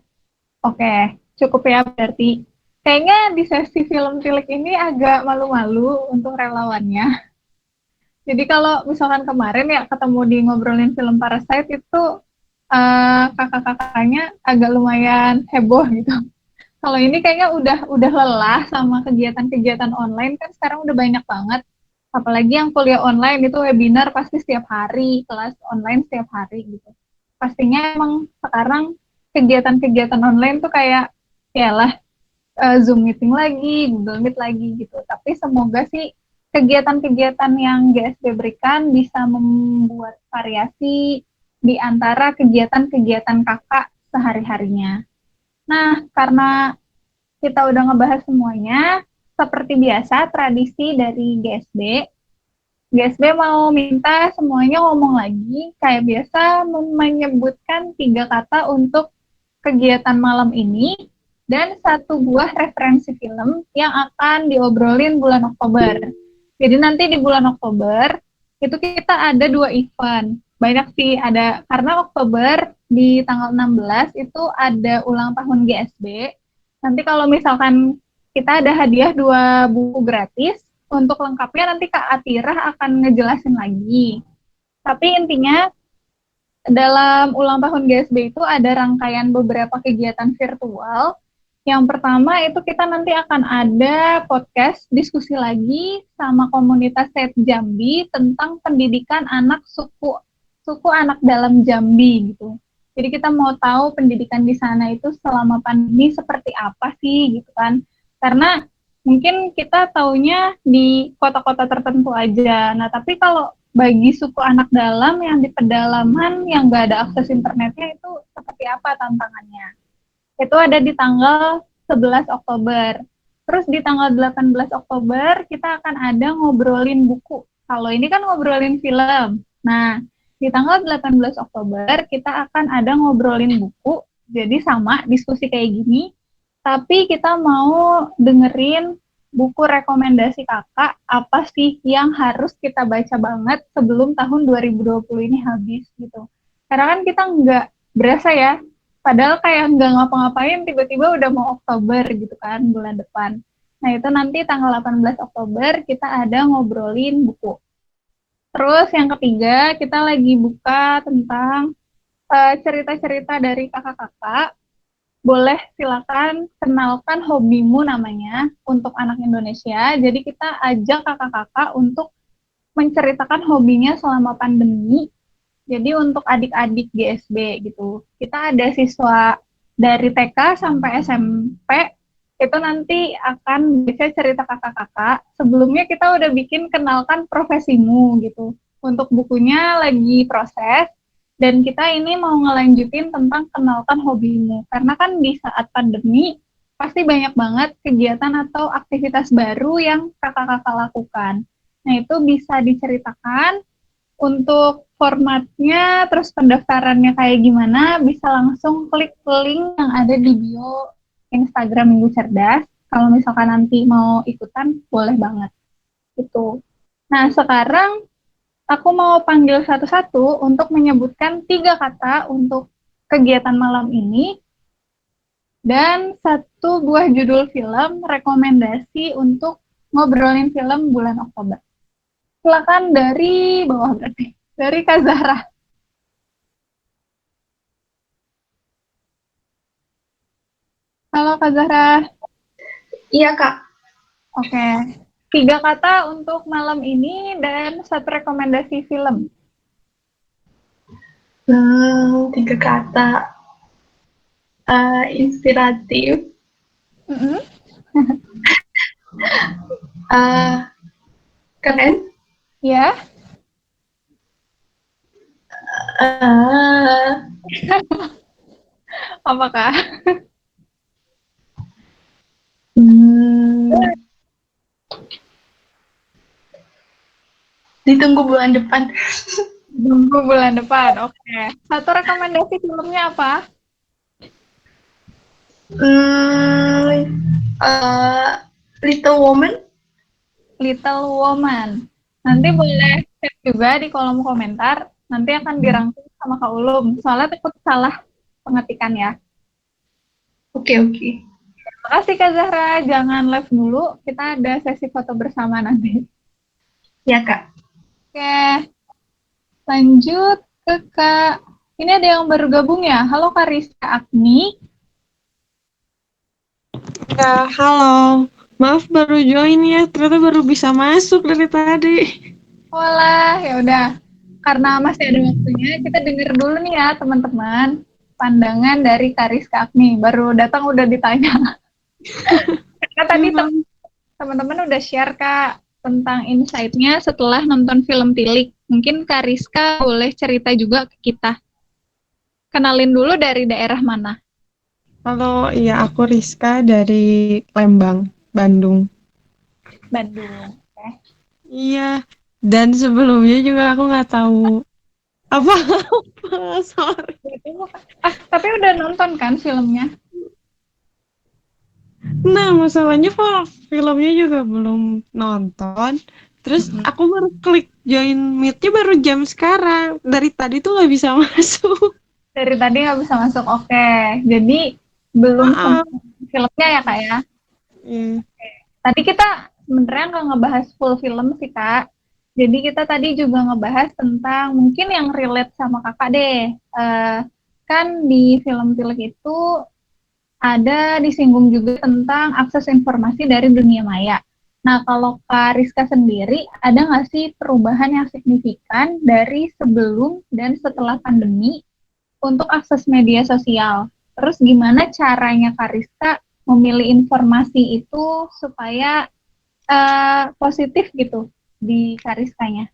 Oke, cukup ya berarti. Kayaknya di sesi film Tilik ini agak malu-malu untuk relawannya. Jadi kalau misalkan kemarin ya ketemu di ngobrolin film Parasite itu kakak-kakaknya agak lumayan heboh gitu. Kalau ini kayaknya udah lelah sama kegiatan-kegiatan online, kan sekarang udah banyak banget. Apalagi yang kuliah online itu webinar pasti setiap hari, kelas online setiap hari gitu. Pastinya emang sekarang kegiatan-kegiatan online tuh kayak yalah Zoom meeting lagi, Google Meet lagi gitu. Tapi semoga sih kegiatan-kegiatan yang GSB berikan bisa membuat variasi di antara kegiatan-kegiatan kakak sehari-harinya. Nah, karena kita udah ngebahas semuanya, seperti biasa tradisi dari GSB, GSB mau minta semuanya ngomong lagi kayak biasa menyebutkan 3 kata untuk kegiatan malam ini dan 1 buah referensi film yang akan diobrolin bulan Oktober. Jadi nanti di bulan Oktober itu kita ada 2 event. Banyak sih ada karena Oktober di tanggal 16 itu ada ulang tahun GSB. Nanti kalau misalkan kita ada hadiah 2 buku gratis. Untuk lengkapnya nanti Kak Atirah akan ngejelasin lagi. Tapi intinya dalam ulang tahun GSB itu ada rangkaian beberapa kegiatan virtual. Yang pertama itu kita nanti akan ada podcast diskusi lagi sama komunitas Set Jambi tentang pendidikan anak suku anak dalam Jambi gitu. Jadi kita mau tahu pendidikan di sana itu selama pandemi seperti apa sih gitu kan. Karena mungkin kita taunya di kota-kota tertentu aja. Nah, tapi kalau bagi suku anak dalam yang di pedalaman yang nggak ada akses internetnya itu seperti apa tantangannya? Itu ada di tanggal 11 Oktober. Terus di tanggal 18 Oktober kita akan ada ngobrolin buku. Kalau ini kan ngobrolin film. Nah, di tanggal 18 Oktober kita akan ada ngobrolin buku. Jadi sama diskusi kayak gini. Tapi kita mau dengerin buku rekomendasi kakak, apa sih yang harus kita baca banget sebelum tahun 2020 ini habis gitu. Karena kan kita nggak berasa ya, padahal kayak nggak ngapa-ngapain, tiba-tiba udah mau Oktober gitu kan, bulan depan. Nah itu nanti tanggal 18 Oktober kita ada ngobrolin buku. Terus yang ketiga, kita lagi buka tentang cerita-cerita dari kakak-kakak. Boleh silakan kenalkan hobimu namanya untuk anak Indonesia. Jadi kita ajak kakak-kakak untuk menceritakan hobinya selama pandemi. Jadi untuk adik-adik GSB gitu. Kita ada siswa dari TK sampai SMP itu nanti akan bisa cerita kakak-kakak. Sebelumnya kita udah bikin kenalkan profesimu gitu. Untuk bukunya lagi proses. Dan kita ini mau ngelanjutin tentang kenalkan hobimu. Karena kan di saat pandemi, pasti banyak banget kegiatan atau aktivitas baru yang kakak-kakak lakukan. Nah, itu bisa diceritakan untuk formatnya, terus pendaftarannya kayak gimana, bisa langsung klik link yang ada di bio Instagram Minggu Cerdas. Kalau misalkan nanti mau ikutan, boleh banget. Gitu. Nah, sekarang aku mau panggil satu-satu untuk menyebutkan 3 kata untuk kegiatan malam ini dan 1 buah judul film rekomendasi untuk ngobrolin film bulan Oktober. Silakan dari bawah berarti, dari Kak Zahra. Halo Kak Zahra. Iya Kak. Oke. 3 kata untuk malam ini dan 1 rekomendasi film. 3 kata. Inspiratif. Keren. Ya. Apakah? Ditunggu bulan depan. Tunggu bulan depan, oke. 1 rekomendasi filmnya apa? Little Woman. Little Woman. Nanti boleh chat juga di kolom komentar. Nanti akan dirangkum sama Kak Ulum. Soalnya takut salah pengetikan ya. Oke. Terima kasih Kak Zahra. Jangan live dulu. Kita ada sesi foto bersama nanti. Ya Kak. Oke. Lanjut ke Kak. Ini ada yang baru gabung ya. Halo Kak Rizka Agni. Ya, halo. Maaf baru join ya, ternyata baru bisa masuk dari tadi. Walah, ya udah. Karena masih ada waktunya, kita denger dulu nih ya teman-teman. Pandangan dari Kak Rizka Agni. Baru datang udah ditanya. Karena tadi teman-teman udah share Kak tentang insight-nya setelah nonton film Tilik. Mungkin Kak Rizka boleh cerita juga ke kita. Kenalin dulu dari daerah mana? Halo, iya aku Rizka dari Lembang, Bandung. Bandung. Iya, Dan sebelumnya juga aku nggak tahu apa-apa, sorry. Tapi udah nonton kan filmnya? Nah, masalahnya kok filmnya juga belum nonton. Terus aku baru klik join meet-nya baru jam sekarang. Dari tadi tuh nggak bisa masuk. Dari tadi nggak bisa masuk, oke. Jadi belum filmnya ya kak ya? Tadi kita sebenarnya nggak ngebahas full film sih kak. Jadi kita tadi juga ngebahas tentang mungkin yang relate sama kakak deh. Kan di film Tilik itu ada disinggung juga tentang akses informasi dari dunia maya. Nah, kalau Kak Rizka sendiri, ada nggak sih perubahan yang signifikan dari sebelum dan setelah pandemi untuk akses media sosial? Terus gimana caranya Kak Rizka memilih informasi itu supaya positif gitu di Kak Rizkanya?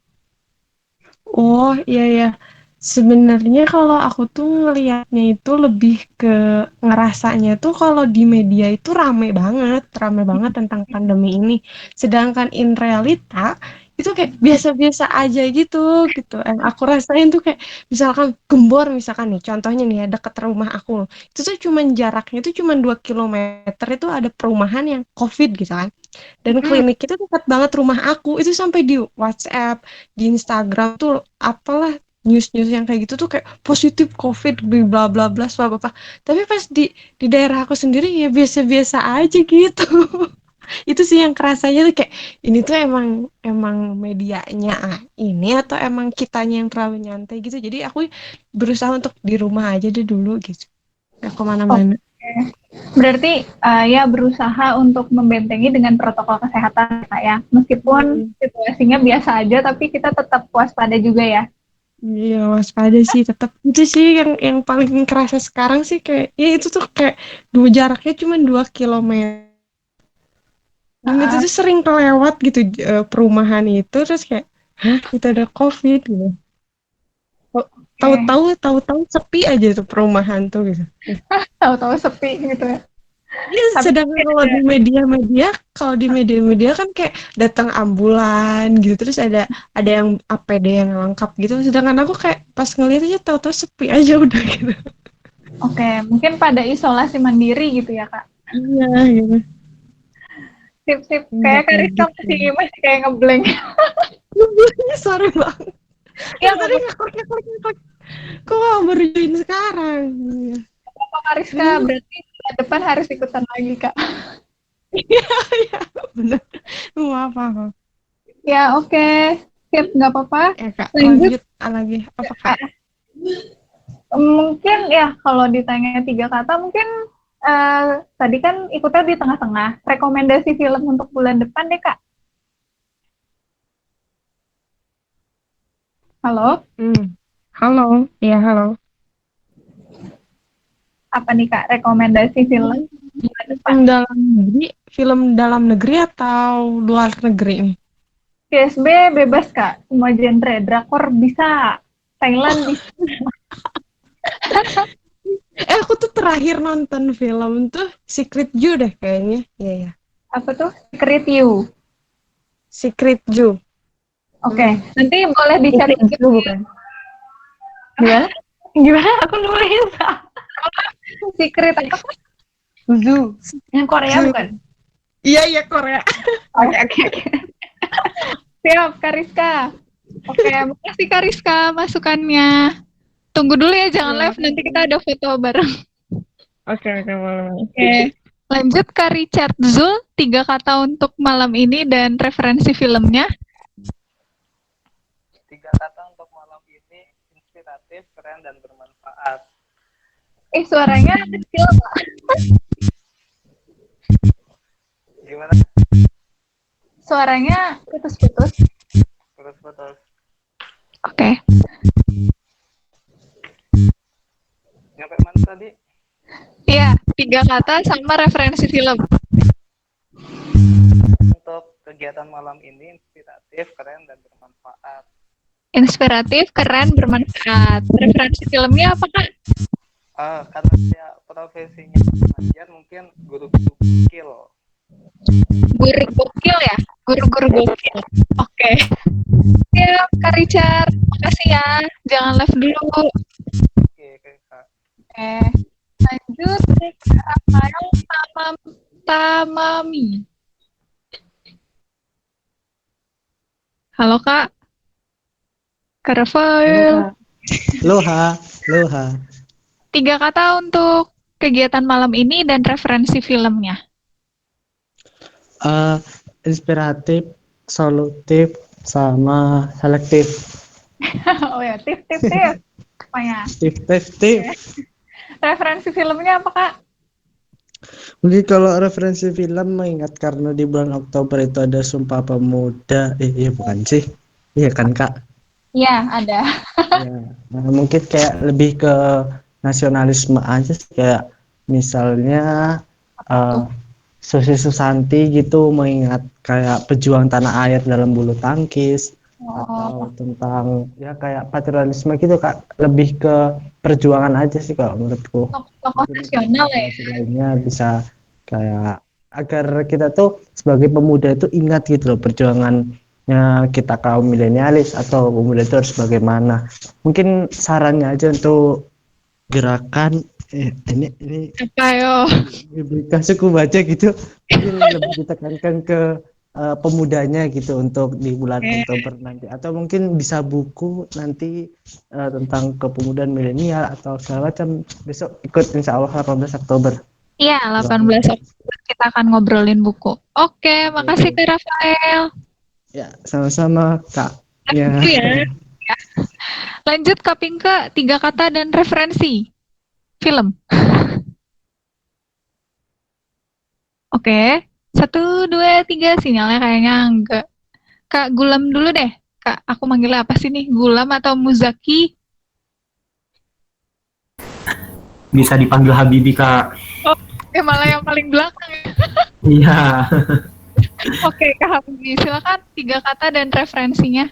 Oh, iya ya. Sebenarnya kalau aku tuh ngelihatnya itu lebih ke ngerasanya tuh kalau di media itu rame banget tentang pandemi ini. Sedangkan in realita itu kayak biasa-biasa aja gitu. Yang aku rasain tuh kayak misalkan gembor misalkan nih, contohnya nih ya deket rumah aku. Itu tuh cuman jaraknya tuh cuman 2 kilometer itu ada perumahan yang COVID gitu kan. Dan klinik itu dekat banget rumah aku. Itu sampai di WhatsApp, di Instagram tuh apalah news-news yang kayak gitu tuh kayak positif COVID bla bla bla apa. Tapi pas di daerah aku sendiri ya biasa-biasa aja gitu. Itu sih yang kerasanya tuh kayak ini tuh emang medianya ini atau emang kitanya yang terlalu nyantai gitu. Jadi aku berusaha untuk di rumah aja deh dulu gitu. Gak kemana-mana. Berarti ya berusaha untuk membentengi dengan protokol kesehatan Kak ya. Meskipun situasinya biasa aja tapi kita tetap waspada juga ya. Iya, waspada sih tetap. Itu sih yang paling kerasa sekarang sih kayak ya itu tuh kayak jaraknya cuma 2 kilometer. Dan itu tuh sering kelewat gitu perumahan itu terus kayak hah, itu ada COVID gitu. Tahu-tahu sepi aja tuh perumahan tuh gitu. Tahu-tahu sepi gitu ya. Iya, sedangkan kalau di media-media kan kayak datang ambulan gitu, terus ada yang APD yang lengkap gitu. Sedangkan aku kayak pas ngeliat aja tahu-tahu sepi aja udah gitu. Oke, mungkin pada isolasi mandiri gitu ya kak. Iya gitu. Sip. Kayak Kak Rizka masih kayak ngeblank. Sorry banget. Ya tadi ngeklik. Kok baru join sekarang? Apa Kak Rizka? Berarti depan harus ikutan lagi kak. Iya benar. Apa? Ya oke. Sip, nggak apa-apa. Ya, Kak, lanjut lagi apa kak? Mungkin ya kalau ditanya 3 kata mungkin tadi kan ikutnya di tengah-tengah. Rekomendasi film untuk bulan depan deh kak. Halo? Halo, iya halo. Apa nih kak rekomendasi film bulan depan? Film dalam negeri atau luar negeri nih? PSB bebas kak, semua genre. Drakor bisa, Thailand bisa. Aku tuh terakhir nonton film tuh Secret Ju deh kayaknya. Iya. Apa tuh? Secret You. Secret Ju. Oke, nanti boleh dicari dulu bukan? Gimana? Aku nulis. Secret apa? Zu. Yang Korea bukan? Iya Korea. Oke. Siap, Kak Rizka. Oke, makasih Kak Rizka masukannya. Tunggu dulu ya, jangan live, nanti kita ada foto bareng. Oke, boleh. Oke. Lanjut Kak Richard Zul, 3 kata untuk malam ini dan referensi filmnya. 3 kata untuk malam ini, inspiratif, keren, dan bermanfaat. Suaranya kecil, Pak. Gimana? Suaranya putus-putus. Putus-putus. Oke. Nyampe mana tadi? Iya, 3 kata sama referensi film. Untuk kegiatan malam ini, inspiratif, keren, dan bermanfaat. Inspiratif, keren, bermanfaat. Referensi filmnya apa, Kak? Karena saya profesinya pengajar, mungkin guru-guru skill. Guru gokil ya? Guru-guru gokil. Oke. Ya, Kak Richard. Makasih ya. Jangan live dulu. Oke. Lanjut ke Rafael Tamami. Halo Kak. Kak Rafael. Loha. 3 kata untuk kegiatan malam ini dan referensi filmnya. Inspiratif, solutif, sama selektif. Oh ya, tip. Apanya? Tip. Referensi filmnya apa Kak? Mungkin kalau referensi film mengingat karena di bulan Oktober itu ada Sumpah Pemuda. Iya bukan sih? Iya kan Kak? Iya, ada. Nah, mungkin kayak lebih ke nasionalisme aja sih, kayak misalnya Susi Susanti gitu mengingat kayak pejuang tanah air dalam bulu tangkis atau tentang ya kayak patriotisme gitu Kak, lebih ke perjuangan aja sih kalau menurutku. Tokoh nasional ya. Lainnya bisa kayak agar kita tuh sebagai pemuda itu ingat gitu loh perjuangannya kita kaum milenialis atau pemuda itu harus bagaimana. Mungkin sarannya aja untuk gerakan ini apa yo? Suku baca gitu mungkin lebih ditekankan ke pemudanya gitu untuk di bulan Oktober nanti, atau mungkin bisa buku nanti tentang kepemudaan milenial atau segala macam. Besok ikut insya Allah 18 Oktober. Iya, 18 Oktober kita akan ngobrolin buku. Oke, makasih Kak Rafael. Ya, sama-sama Kak. Ya. Lanjut Kak Pinka, 3 kata dan referensi film. Oke, 1, 2, 3, sinyalnya kayaknya enggak. Kak Gulam dulu deh. Kak, aku manggilnya apa sih nih? Gulam atau Muzaki? Bisa dipanggil Habibi, Kak. Oh, malah yang paling belakang ya. Iya. Oke, Kak Habibi, silakan 3 kata dan referensinya.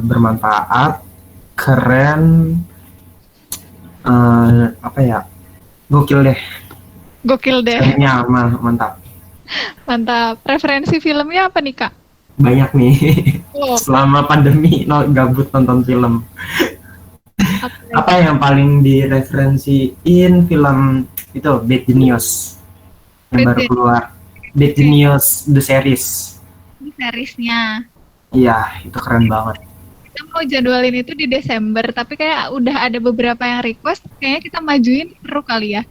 Bermanfaat, keren, apa ya? Gokil deh. Kayaknya mantap. Mantap. Referensi filmnya apa nih Kak? Banyak nih. Oh. Selama pandemi gabut nonton film. Apa yang paling direferensiin film itu Bad Genius yang baru keluar. Bad Genius The Series. Ini seriesnya. Iya, itu keren banget. Kita mau jadwalin itu di Desember, tapi kayak udah ada beberapa yang request, kayaknya kita majuin seru kali ya.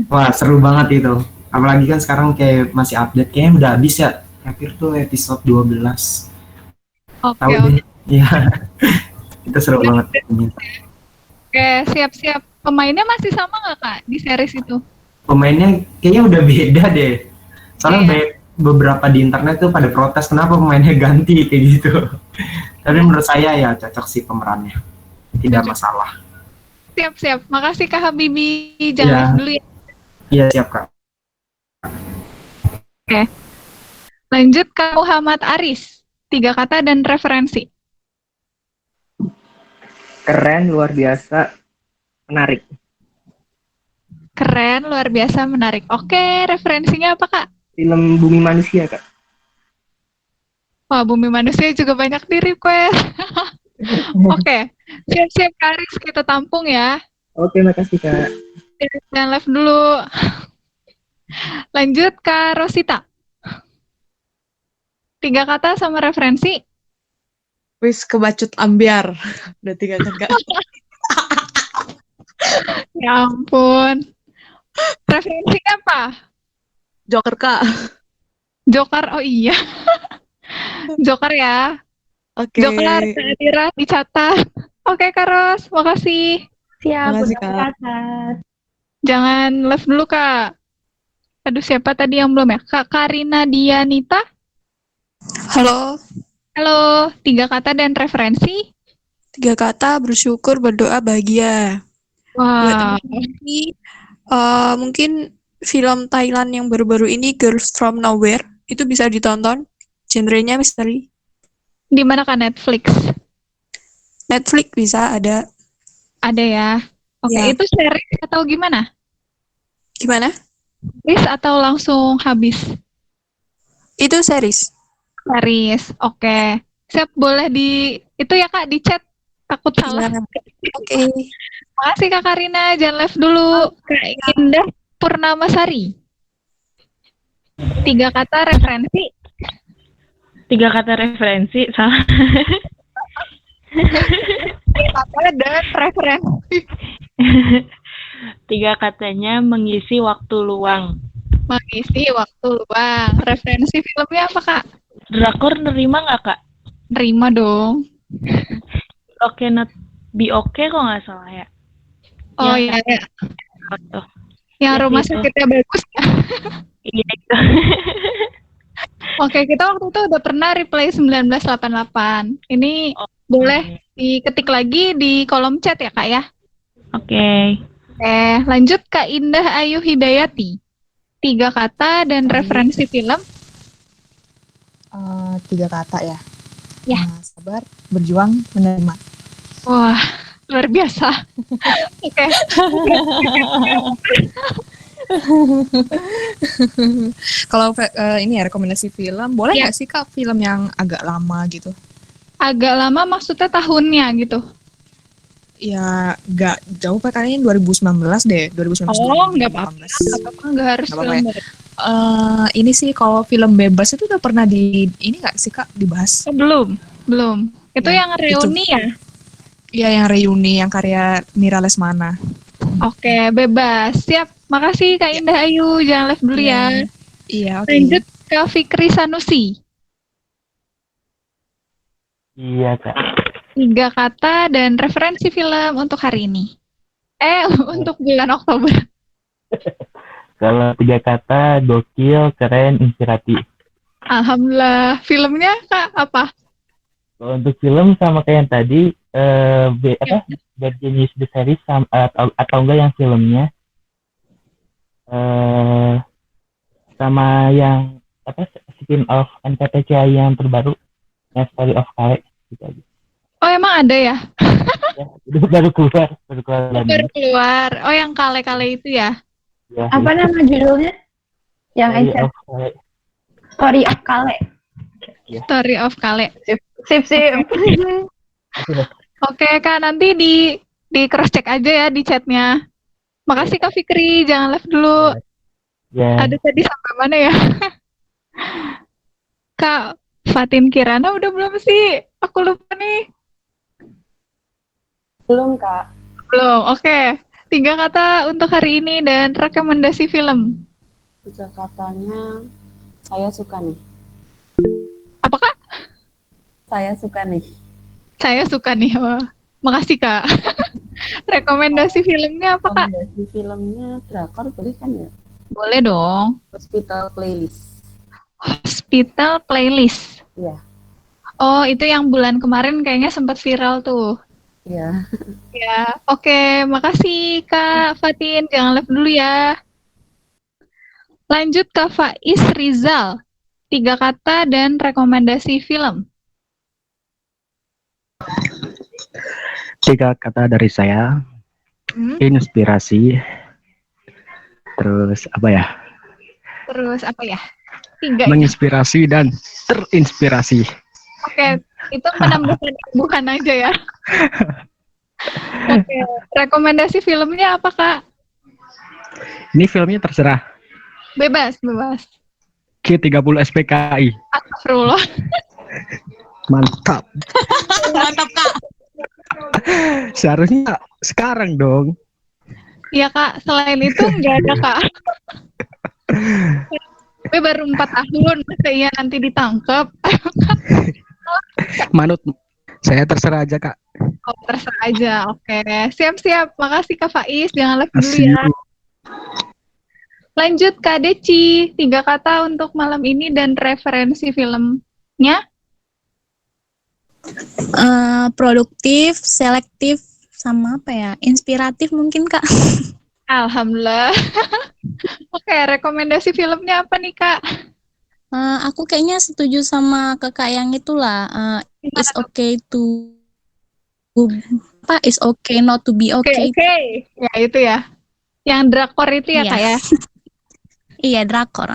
Wah, seru banget itu. Apalagi kan sekarang kayak masih update, kayaknya udah habis ya. Terakhir tuh episode 12. Oke. Iya. Itu seru banget. Oke, siap-siap. Pemainnya masih sama nggak Kak di series itu? Pemainnya kayaknya udah beda deh. Soalnya banyak beberapa di internet tuh pada protes kenapa pemainnya ganti kayak gitu. Tapi menurut saya ya cocok sih pemerannya. Tidak masalah. Siap-siap. Makasih Kak Habibi. Jangan dulu ya. Iya, siap Kak. Oke. Lanjut ke Muhammad Aris. 3 kata dan referensi. Keren, luar biasa, menarik. Keren, luar biasa, menarik. Oke, referensinya apa Kak? Film Bumi Manusia, Kak. Wah, Bumi Manusia juga banyak di request. Oke, siap-siap Kak Aris, kita tampung ya. Oke, makasih Kak. Jangan live dulu. Lanjut Kak Rosita. 3 kata sama referensi. Wis kebacut ambiar. Udah 3 kata. Ya ampun. Referensinya apa? Joker Kak. Joker, oh iya. Joker ya. Oke. Joker, Adira dicatat. Oke Kak Ros, makasih. Siap, Makasih, udah Kak. tercatat. Jangan live dulu Kak. Aduh, siapa tadi yang belum ya? Kak Karina Dianita. Halo. Halo, 3 kata dan referensi. 3 kata, bersyukur, berdoa, bahagia. Wah. Ini mungkin film Thailand yang baru-baru ini, Girls from Nowhere, itu bisa ditonton. Genrenya misteri. Di mana Kak? Netflix? Netflix bisa, ada. Ada ya. Oke, Ya. itu series atau gimana? Gimana? Series atau langsung habis? Itu series. Series, oke. Siap, boleh itu ya Kak, di chat. Takut salah. Oke. Makasih Kak Karina, jangan live dulu. Kak Indah Purnamasari. 3 kata referensi. 3 kata referensi, salah. 3 kata dan referensi. 3 katanya mengisi waktu luang. Mengisi waktu luang. Referensi filmnya apa Kak? Drakor nerima nggak Kak? Nerima dong. Oke, not be okay kok nggak salah ya. Oh iya. Ya. Yang Ya, rumah itu. sakitnya bagus ya. Iya itu. Oke, kita waktu itu udah pernah replay 1988. Ini boleh diketik lagi di kolom chat ya Kak ya? Oke. Lanjut Kak Indah Ayu Hidayati. 3 kata dan referensi film. 3 kata ya. Ya. Sabar, berjuang, menerima. Wah, luar biasa. Oke. Kalau ini ya rekomendasi film, boleh nggak sih Kak film yang agak lama gitu? Agak lama maksudnya tahunnya gitu? Ya nggak jauh Pak, kayaknya 2019 deh, 2019. Oh, nggak apa-apa. Nggak harus Nggak apa-apa film. ya. Ini sih kalau film bebas itu udah pernah ini nggak sih Kak dibahas? Belum. Itu yang reuni ya? Iya, yang reuni yang karya Mira Lesmana. Oke, bebas. Siap. Makasih Kak Indah Ayu. Jangan live dulu ya. Iya, oke. Lanjut ke Fikri Sanusi. Iya, Kak. 3 kata dan referensi film untuk hari ini. Untuk bulan Oktober. Kalau 3 kata, gokil, keren, inspiratif. Alhamdulillah. Filmnya Kak apa? Kalau untuk film sama kayak yang tadi, Bad Genius the Series atau enggak yang filmnya, sama yang spin off NKTCI yang terbaru, yang Story of Kale, gitu aja. Oh emang ada ya? Itu baru keluar. Baru keluar. Oh yang Kale-Kale itu ya? Ya, Apa nama judulnya? Yang Story Aisyah. of Kale. Story of Kale. Story of Kale. Sip. Oke Kak, nanti di cross check aja ya di chatnya. Makasih Kak Fikri, jangan live dulu. Ya. Ada tadi sampai mana ya? Kak Fatin Kirana udah belum sih? Aku lupa nih. Belum Kak. Belum, oke. 3 kata untuk hari ini dan rekomendasi film. 3 katanya, saya suka nih. Apa Kak? Saya suka nih. Saya suka nih. Wah. Makasih Kak. Rekomendasi filmnya apa Kak? Rekomendasi filmnya drakor boleh kan ya? Boleh dong. Hospital Playlist. Hospital Playlist. Iya. Oh, itu yang bulan kemarin kayaknya sempat viral tuh. Iya. Ya, oke. Makasih Kak Fatin. Jangan live dulu ya. Lanjut ke Faiz Rizal. 3 kata dan rekomendasi film. 3 kata dari saya. Inspirasi. Terus apa ya? Terus apa ya? 3. Menginspirasi dan terinspirasi. Oke, itu menambahkan bukan aja ya. Oke, rekomendasi filmnya apa Kak? Ini filmnya terserah. Bebas. G30 SPKI. Astagfirullah. Mantap. Mantap Kak. Seharusnya sekarang dong. Iya Kak, selain itu nggak ada Kak. Gue baru 4 tahun, masa iya nanti ditangkap. Manut, saya terserah aja Kak. Oh, terserah aja, oke. Siap. Makasih Kak Faiz, jangan live dulu ya. Lanjut Kak Deci, 3 kata untuk malam ini dan referensi filmnya. Produktif, selektif, sama apa ya? Inspiratif mungkin Kak. Alhamdulillah. Oke, rekomendasi filmnya apa nih Kak? Aku kayaknya setuju sama kakak yang itulah. It's okay to it's okay not to be okay. Oke. Ya itu ya. Yang drakor itu ya Kak ya. Iya, drakor.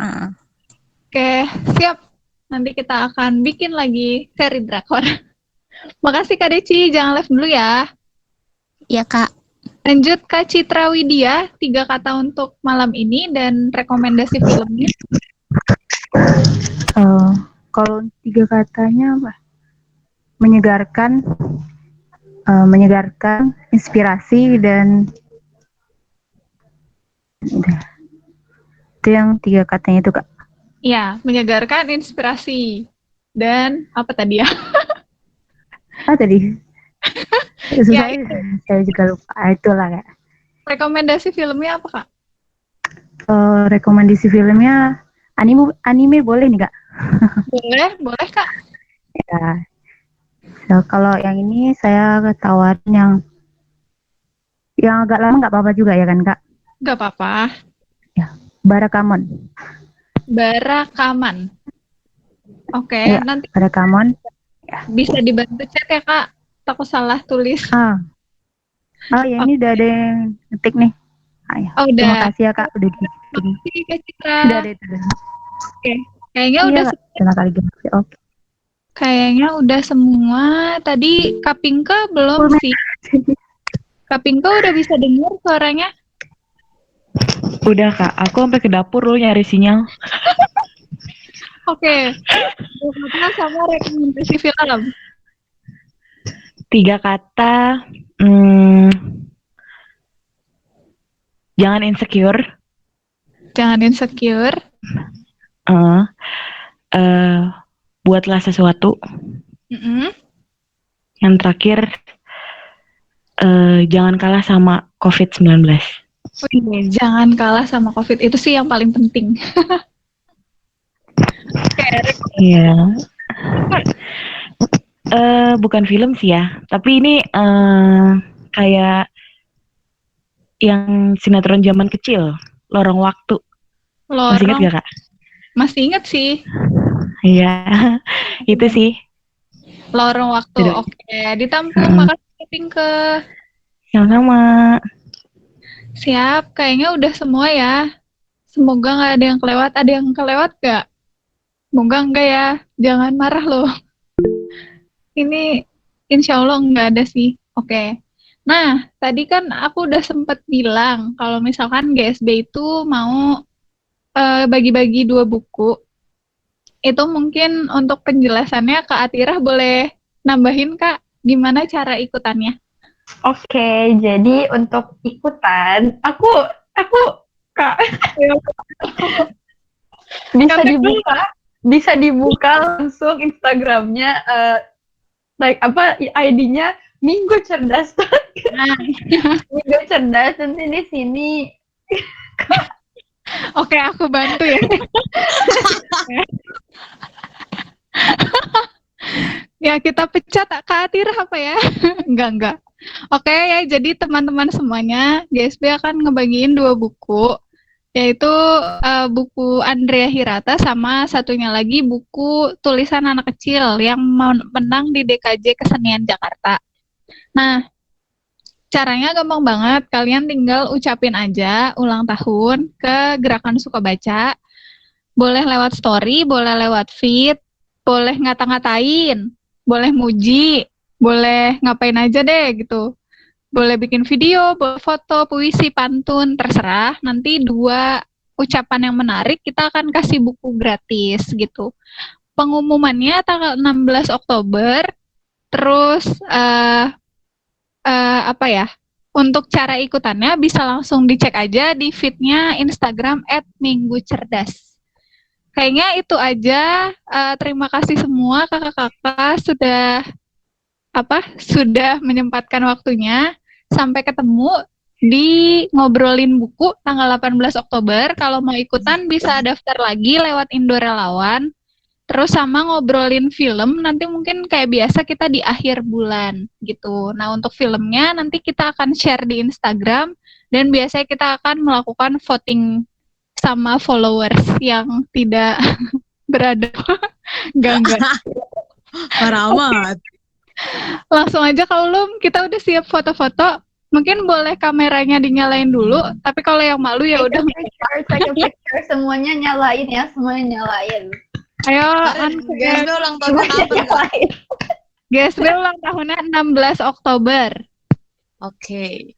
Oke, siap. Nanti kita akan bikin lagi seri drakor. Makasih Kak Deci, jangan live dulu ya. Iya, Kak. Lanjut Kak Citra Widya, 3 kata untuk malam ini dan rekomendasi filmnya. Kalau 3 katanya apa? Menyegarkan, inspirasi, dan udah. Itu yang 3 katanya itu, Kak. Ya, menyegarkan, inspirasi, dan apa tadi ya? Tadi. Susah ya, saya juga lupa. Itulah, Kak. Rekomendasi filmnya apa, Kak? Rekomendasi filmnya anime boleh nih, Kak? Boleh, Kak. Ya. So, kalau yang ini saya tawarin yang agak lama nggak apa-apa juga ya kan, Kak? Nggak apa-apa. Barakamon. Barakamon. Oke, Ya, nanti Barakamon. bisa dibantu chat ya, Kak. Takut salah tulis. Ya ini udah ada yang ngetik nih. Ya. Oh, udah. Terima kasih ya, Kak, udah dibikin. Terima kasih, Kak Citra. Udah ada itu. Oke, kayaknya Iya, udah Kak. Terima kasih. Oke. Kayaknya udah semua. Tadi Kak Pinke belum sih. Kak Pinke udah bisa dengar suaranya? Udah Kak, aku sampai ke dapur loh nyari sinyal. Oke. Kata sama rekomendasi film. 3 kata, jangan insecure. Jangan insecure. Buatlah sesuatu. Yang terakhir, jangan kalah sama COVID-19. Jangan kalah sama COVID, itu sih yang paling penting. Iya. Bukan film sih ya, tapi ini kayak yang sinetron zaman kecil, Lorong Waktu. Masih ingat gak, Kak? Masih ingat sih. Iya, itu sih. Lorong Waktu, oke. Ditampung, makasih Pinke. Sama-sama. Siap, kayaknya udah semua ya. Semoga nggak ada yang kelewat. Ada yang kelewat nggak? Semoga enggak ya. Jangan marah loh. Ini insya Allah nggak ada sih. Oke. Nah, tadi kan aku udah sempet bilang kalau misalkan GSB itu mau bagi-bagi 2 buku. Itu mungkin untuk penjelasannya Kak Atirah boleh nambahin, Kak, gimana cara ikutannya? Oke, jadi untuk ikutan, aku Kak bisa dibuka langsung Instagramnya, ID-nya Minggu Cerdas. Minggu Cerdas, nanti di sini. Oke, aku bantu ya. Ya, kita pecat Kak Atirah apa ya? Enggak. Oke ya, jadi teman-teman semuanya, GSB akan ngebagiin 2 buku, yaitu buku Andrea Hirata sama satunya lagi buku tulisan anak kecil yang menang di DKJ Kesenian Jakarta. Nah, caranya gampang banget, kalian tinggal ucapin aja ulang tahun ke Gerakan Suka Baca, boleh lewat story, boleh lewat feed, boleh ngata-ngatain, boleh muji, boleh ngapain aja deh gitu. Boleh bikin video, boleh foto, puisi, pantun, terserah. Nanti 2 ucapan yang menarik kita akan kasih buku gratis gitu. Pengumumannya tanggal 16 Oktober. Terus apa ya? Untuk cara ikutannya bisa langsung dicek aja di feed-nya Instagram @minggucerdas. Kayaknya itu aja. Terima kasih semua kakak-kakak sudah menyempatkan waktunya. Sampai ketemu di ngobrolin buku tanggal 18 Oktober. Kalau mau ikutan bisa daftar lagi lewat Indo Relawan. Terus sama ngobrolin film, nanti mungkin kayak biasa kita di akhir bulan gitu. Nah, untuk filmnya nanti kita akan share di Instagram dan biasanya kita akan melakukan voting sama followers yang tidak beradab. Enggak. Parah amat. Langsung aja kalau kita udah siap foto-foto, Mungkin boleh kameranya dinyalain dulu, tapi kalau yang malu ya udah. Take a picture, semuanya nyalain ya, semuanya nyalain. Ayo, GSB ulang tahun apa? GSB ulang tahunnya 16 Oktober. Oke.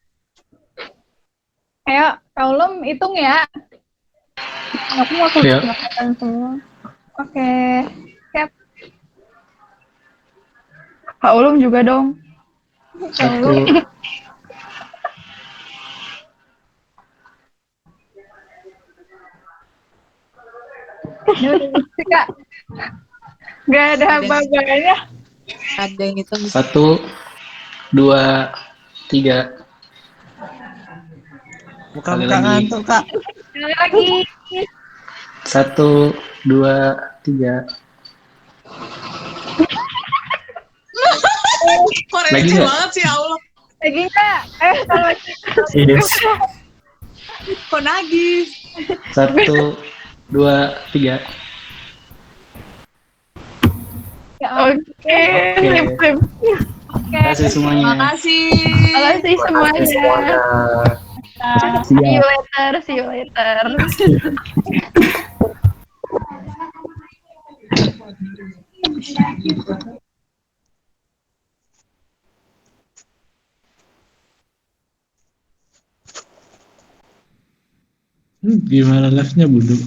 Ayo, Kaulum hitung ya. Aku mau Iya. kelihatan semua. Oke. Siap. Kaulum juga dong. Satu. Ini udah mesti, Kak. Gak ada babanya. Ada yang itu. 1, 2, 3. Buka-buka ngantuk, Kak. Sekali lagi. 1, 2, 3. Kok Lagi receh nggak? banget sih, ya Allah. Lagi Kak. Kalau Yes. Kok nagih? 1, 2, 3. Ya, oke. Oke. Terima kasih semuanya. Makasih. Makasih semuanya. See you later, see you later. Gimana live-nya, Buduk?